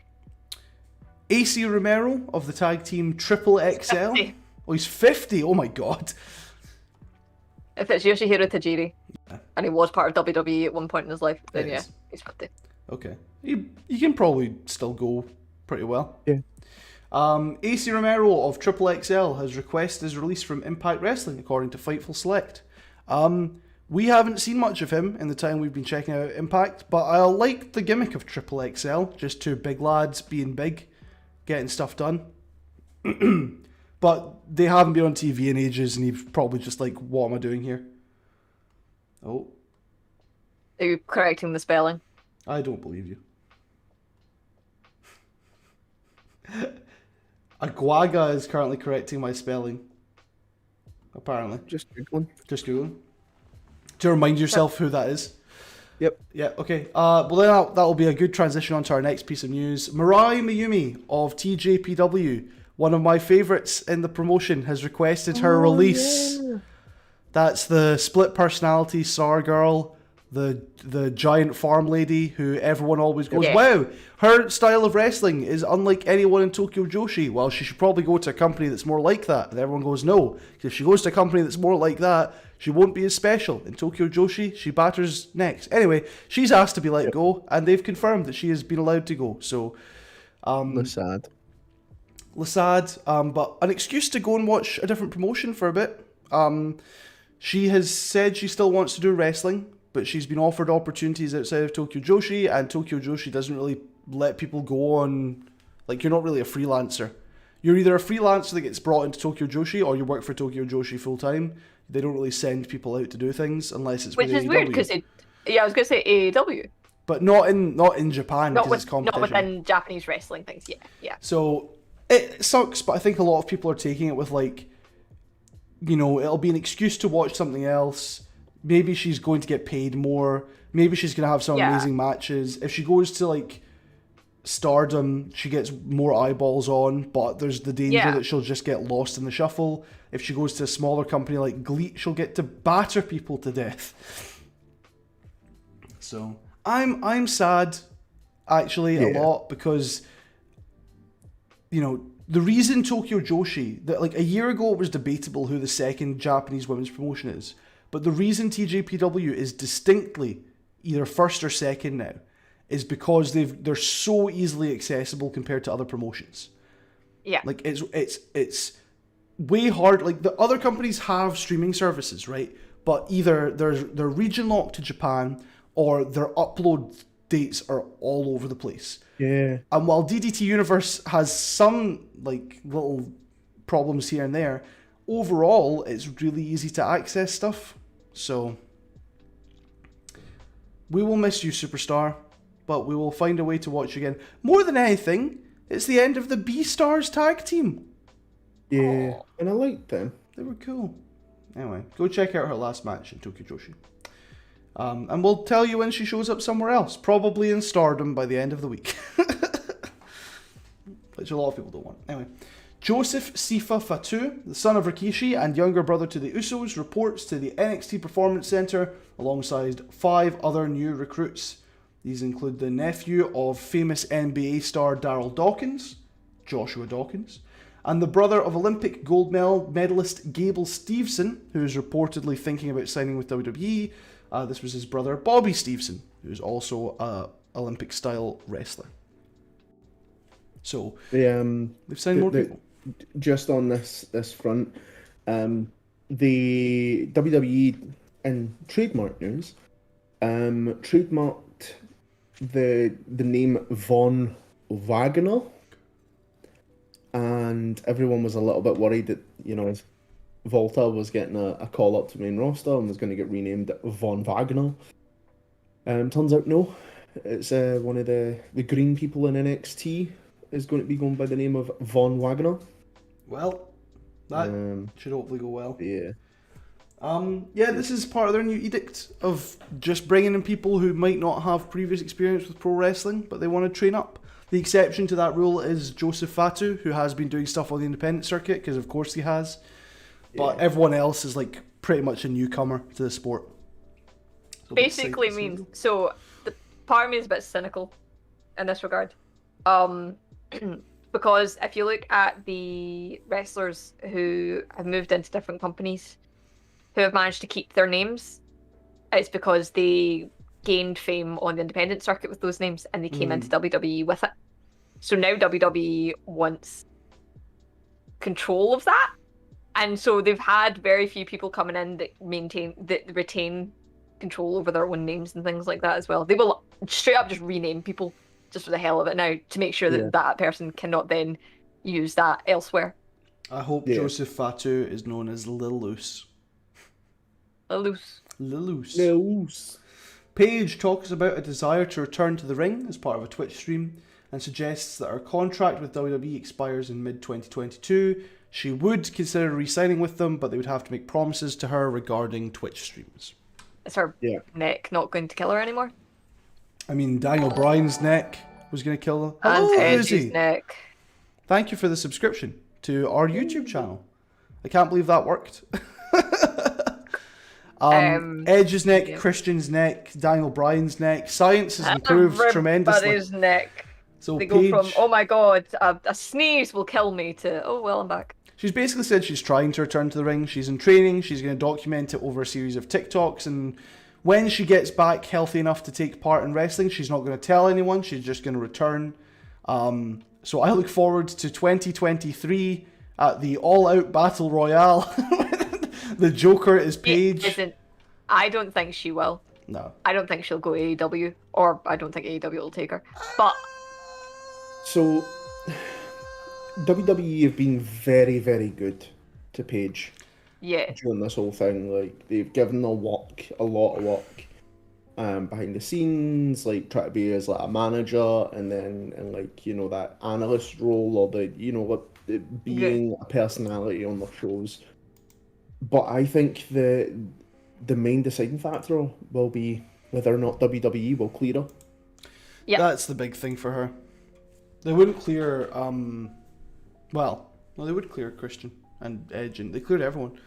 AC Romero of the tag team Triple XL. 50. Oh, he's 50. Oh my god. If it's Yoshihiro Tajiri, and he was part of WWE at one point in his life, then It yeah, is. he's 50. Okay. He can probably still go pretty well. Yeah. AC Romero of Triple XL has requested his release from Impact Wrestling, according to Fightful Select. We haven't seen much of him in the time we've been checking out Impact, but I like the gimmick of Triple XL, just two big lads being big, getting stuff done. But they haven't been on TV in ages, and he's probably just like, what am I doing here? Oh, Are you correcting the spelling? I don't believe you. Aguaga is currently correcting my spelling. Apparently. Just Googling. Just Googling. To remind yourself who that is. Yep. Yeah, okay. Well, then that'll be a good transition on to our next piece of news. Mirai Mayumi of TJPW, one of my favourites in the promotion, has requested her release. Yeah. That's the split personality SAR girl, the giant farm lady who everyone always goes, Yeah. wow, her style of wrestling is unlike anyone in Tokyo Joshi. Well, she should probably go to a company that's more like that. And everyone goes, no. 'Cause if she goes to a company that's more like that, she won't be as special. In Tokyo Joshi, she batters necks. Anyway, she's asked to be let go, and they've confirmed that she has been allowed to go. So, That's sad. Lasad, but an excuse to go and watch a different promotion for a bit. She has said she still wants to do wrestling, but she's been offered opportunities outside of Tokyo Joshi, and Tokyo Joshi doesn't really let people go on, like, you're not really a freelancer. You're either a freelancer that gets brought into Tokyo Joshi, or you work for Tokyo Joshi full time. They don't really send people out to do things unless it's Which with is weird AEW. because I was going to say AEW, But not in Japan not because it's with, not competition. within Japanese wrestling things. Yeah. So it sucks, but I think a lot of people are taking it with, like, you know, it'll be an excuse to watch something else. Maybe she's going to get paid more. Maybe she's going to have some Yeah. amazing matches. If she goes to, like, Stardom, she gets more eyeballs on, but there's the danger Yeah. that she'll just get lost in the shuffle. If she goes to a smaller company like GLEAT, she'll get to batter people to death. So I'm sad, actually, a Yeah. lot, because, you know, the reason Tokyo Joshi, that, like, a year ago it was debatable who the second Japanese women's promotion is, but the reason TJPW is distinctly either first or second now is because they're so easily accessible compared to other promotions. Yeah. Like, it's way hard. Like, the other companies have streaming services, right? But either they're region locked to Japan, or their upload dates are all over the place. Yeah. And while DDT Universe has some, like, little problems here and there, overall it's really easy to access stuff. So we will miss you, Superstar, but we will find a way to watch you again. More than anything, it's the end of the B-Stars tag team. Yeah. Aw. And I liked them. They were cool. Anyway, go check out her last match in Tokyo Joshi. And we'll tell you when she shows up somewhere else, probably in Stardom by the end of the week. Which a lot of people don't want. Anyway, Joseph Sifa Fatu, the son of Rikishi and younger brother to the Usos, reports to the NXT Performance Center alongside 5 other new recruits. These include the nephew of famous NBA star Daryl Dawkins, Joshua Dawkins, and the brother of Olympic gold medalist Gable Steveson, who is reportedly thinking about signing with WWE. This was his brother Bobby Steveson, who's also an Olympic-style wrestler. So they've signed more people. Just on this front, the WWE in trademark news trademarked the name Von Wagner, and everyone was a little bit worried that, you know, Volta was getting a call up to main roster and was going to get renamed Von Wagner. Turns out no, it's one of the green people in NXT is going to be going by the name of Von Wagner. Well, that should hopefully go well. Yeah. Yeah, this is part of their new edict of just bringing in people who might not have previous experience with pro wrestling, but they want to train up. The exception to that rule is Joseph Fatu, who has been doing stuff on the independent circuit, because of course he has. But everyone else is like pretty much a newcomer to the sport. So Basically means, so the part of me is a bit cynical in this regard. Because if you look at the wrestlers who have moved into different companies, who have managed to keep their names, it's because they gained fame on the independent circuit with those names and they came into WWE with it. So now WWE wants control of that. And so they've had very few people coming in that retain control over their own names and things like that as well. They will straight up just rename people just for the hell of it now to make sure that that person cannot then use that elsewhere. I hope Joseph Fatu is known as Lil Loose. Lil Loose. Paige talks about a desire to return to the ring as part of a Twitch stream and suggests that her contract with WWE expires in mid-2022. She would consider re-signing with them, but they would have to make promises to her regarding Twitch streams. Is her neck not going to kill her anymore? I mean, Daniel Bryan's neck was going to kill her. And Hello, Edge's Uzi. neck. Thank you for the subscription to our YouTube channel. I can't believe that worked. Edge's neck, Christian's neck, Daniel Bryan's neck. Science has improved tremendously. Everybody's neck. So They Paige, go from, oh my god, a sneeze will kill me, to, oh well, I'm back. she's basically said she's trying to return to the ring. She's in training. She's going to document it over a series of TikToks. And when she gets back healthy enough to take part in wrestling, she's not going to tell anyone. She's just going to return. So I look forward to 2023 at the All Out Battle Royale. The Joker is Paige. I don't think she will. No. I don't think she'll go AEW, or I don't think AEW will take her. But So, WWE have been very, very good to Paige yeah, during this whole thing. Like, they've given her work, a lot of work, behind the scenes, like, try to be as, like, a manager, and then, and like, you know, that analyst role, or the, you know, what, being a personality on the shows. But I think the main deciding factor will be whether or not WWE will clear her. yeah. That's the big thing for her. They wouldn't clear, they would clear Christian and Edge, and they cleared everyone.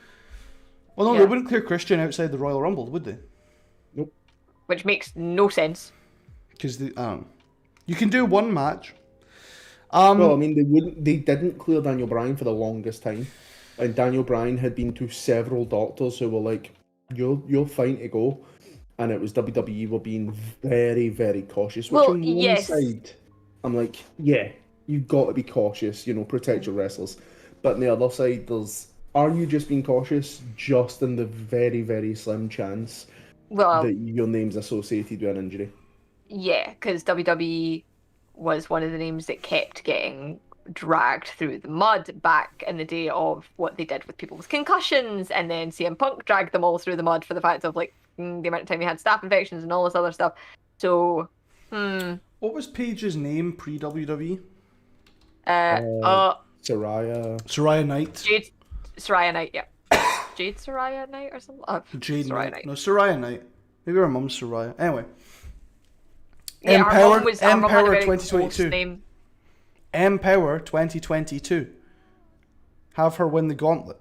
Well, no, they wouldn't clear Christian outside the Royal Rumble, would they? Nope. Which makes no sense. Because you can do one match. Well, I mean, they didn't clear Daniel Bryan for the longest time, and Daniel Bryan had been to several doctors who were like, "You're fine to go," and it was WWE were being very, very cautious. Which on one side, I'm like, yeah, you've got to be cautious, you know, protect your wrestlers. But on the other side, are you just being cautious just in the very, very slim chance that your name's associated with an injury? Yeah, because WWE was one of the names that kept getting dragged through the mud back in the day of what they did with people with concussions, and then CM Punk dragged them all through the mud for the fact of like the amount of time he had staph infections and all this other stuff. So, What was Paige's name pre-WWE? Saraya Knight. Jade Saraya Knight, yeah. Jade Saraya Knight or something? Jade Saraya Knight. No, Saraya Knight. Maybe her mum's Saraya. Anyway. Yeah, Empower her mum had a very 2022. close name. Empower 2022. Have her win the gauntlet.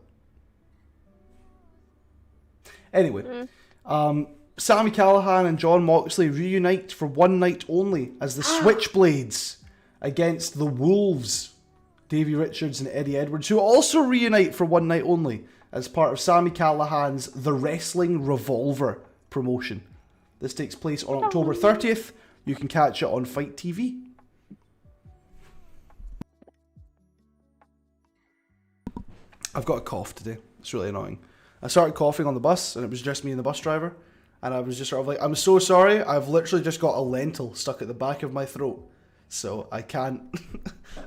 Anyway, Sami Callihan and Jon Moxley reunite for one night only as the Switchblades against the Wolves, Davey Richards and Eddie Edwards, who also reunite for one night only as part of Sami Callihan's The Wrestling Revolver promotion. This takes place on October 30th. You can catch it on Fight TV. I've got a cough today. It's really annoying. I started coughing on the bus, and it was just me and the bus driver. And I was just sort of like, I'm so sorry, I've literally just got a lentil stuck at the back of my throat. So I can't,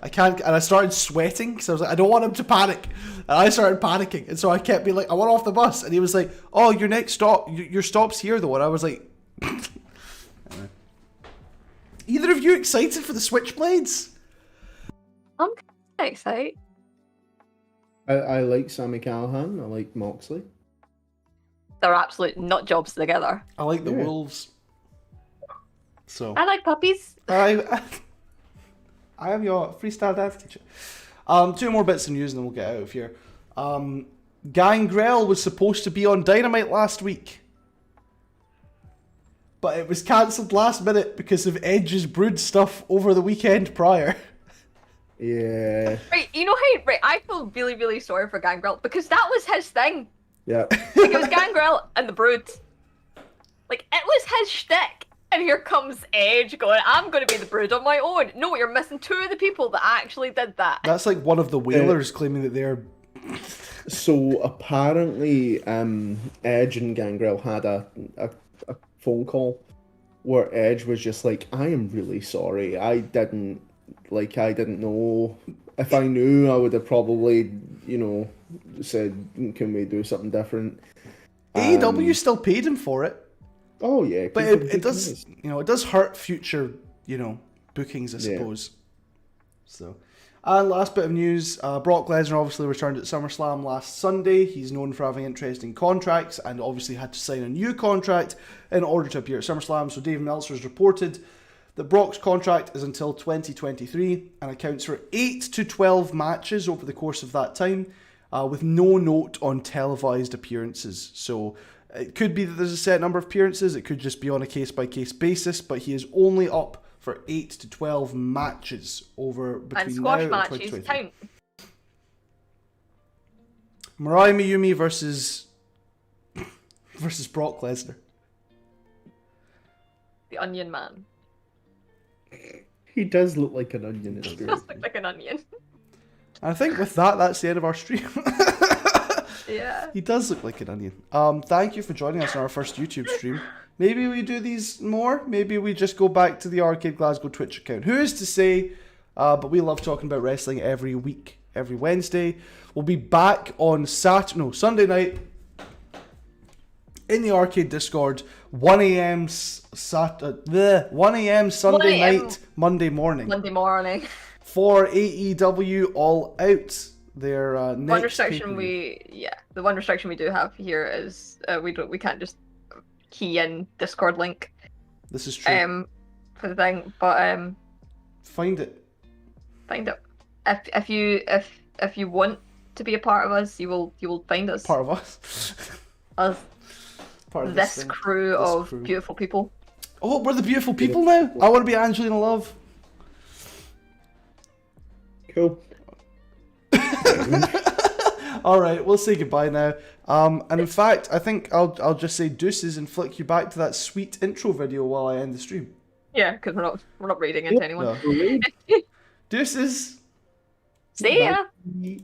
and I started sweating, because I was like, I don't want him to panic. And I started panicking, and so I kept being like, I want off the bus. And he was like, oh, your next stop, your stop's here though. And I was like, anyway. Either of you excited for the Switchblades? I'm kind of excited. I like Sami Callihan. I like Moxley. their absolute nut jobs together. I like the Yeah. wolves. So I like puppies. I am your freestyle dance teacher. Two more bits of news and then we'll get out of here. Gangrel was supposed to be on Dynamite last week, but it was cancelled last minute because of Edge's Brood stuff over the weekend prior. Yeah. Right, you know how I feel really, really sorry for Gangrel because that was his thing. Yeah. Like, it was Gangrel and the Brood. Like, it was his shtick. And here comes Edge going, I'm going to be the Brood on my own. No, you're missing two of the people that actually did that. That's like one of the Whalers claiming that they're... So apparently, Edge and Gangrel had a phone call where Edge was just like, "I am really sorry. I didn't know. If I knew, I would have probably, said, can we do something different?" AEW still paid him for it, Oh yeah, 'cause but they're it does, big it does hurt future, bookings, I Yeah. suppose. So, and last bit of news, Brock Lesnar obviously returned at SummerSlam last Sunday. He's known for having interesting contracts and obviously had to sign a new contract in order to appear at SummerSlam. So Dave Meltzer has reported that Brock's contract is until 2023 and accounts for 8 to 12 matches over the course of that time, with no note on televised appearances. So it could be that there's a set number of appearances, it could just be on a case-by-case basis, but he is only up for 8 to 12 matches over between And now squash and matches 2023. count. Mariah Mayumi versus Brock Lesnar. The Onion Man. He does look like an onion. It's He true. does look like an onion. And I think with that, that's the end of our stream. Yeah. He does look like an onion. Thank you for joining us on our first YouTube stream. Maybe we do these more. Maybe we just go back to the Arcade Glasgow Twitch account. Who is to say? But we love talking about wrestling every week, every Wednesday. We'll be back on Sunday night in the Arcade Discord, 1 a.m. 1 a.m. Sunday 1 a.m. night, Monday morning Monday morning. for AEW All Out. Their One next restriction pay-per-view. the one restriction we do have here is we can't just key in Discord link This is true. for the thing, but Find it. find it if you want to be a part of us, you will find us. Part of us. Us, Part of this thing. crew This of crew. beautiful people. Oh, we're the beautiful people now. I want to be Angelina Love. Cool. All right, we'll say goodbye now. And in fact, I think I'll just say deuces and flick you back to that sweet intro video while I end the stream. Yeah, because we're not reading into anyone. No. Deuces. See ya. Bye.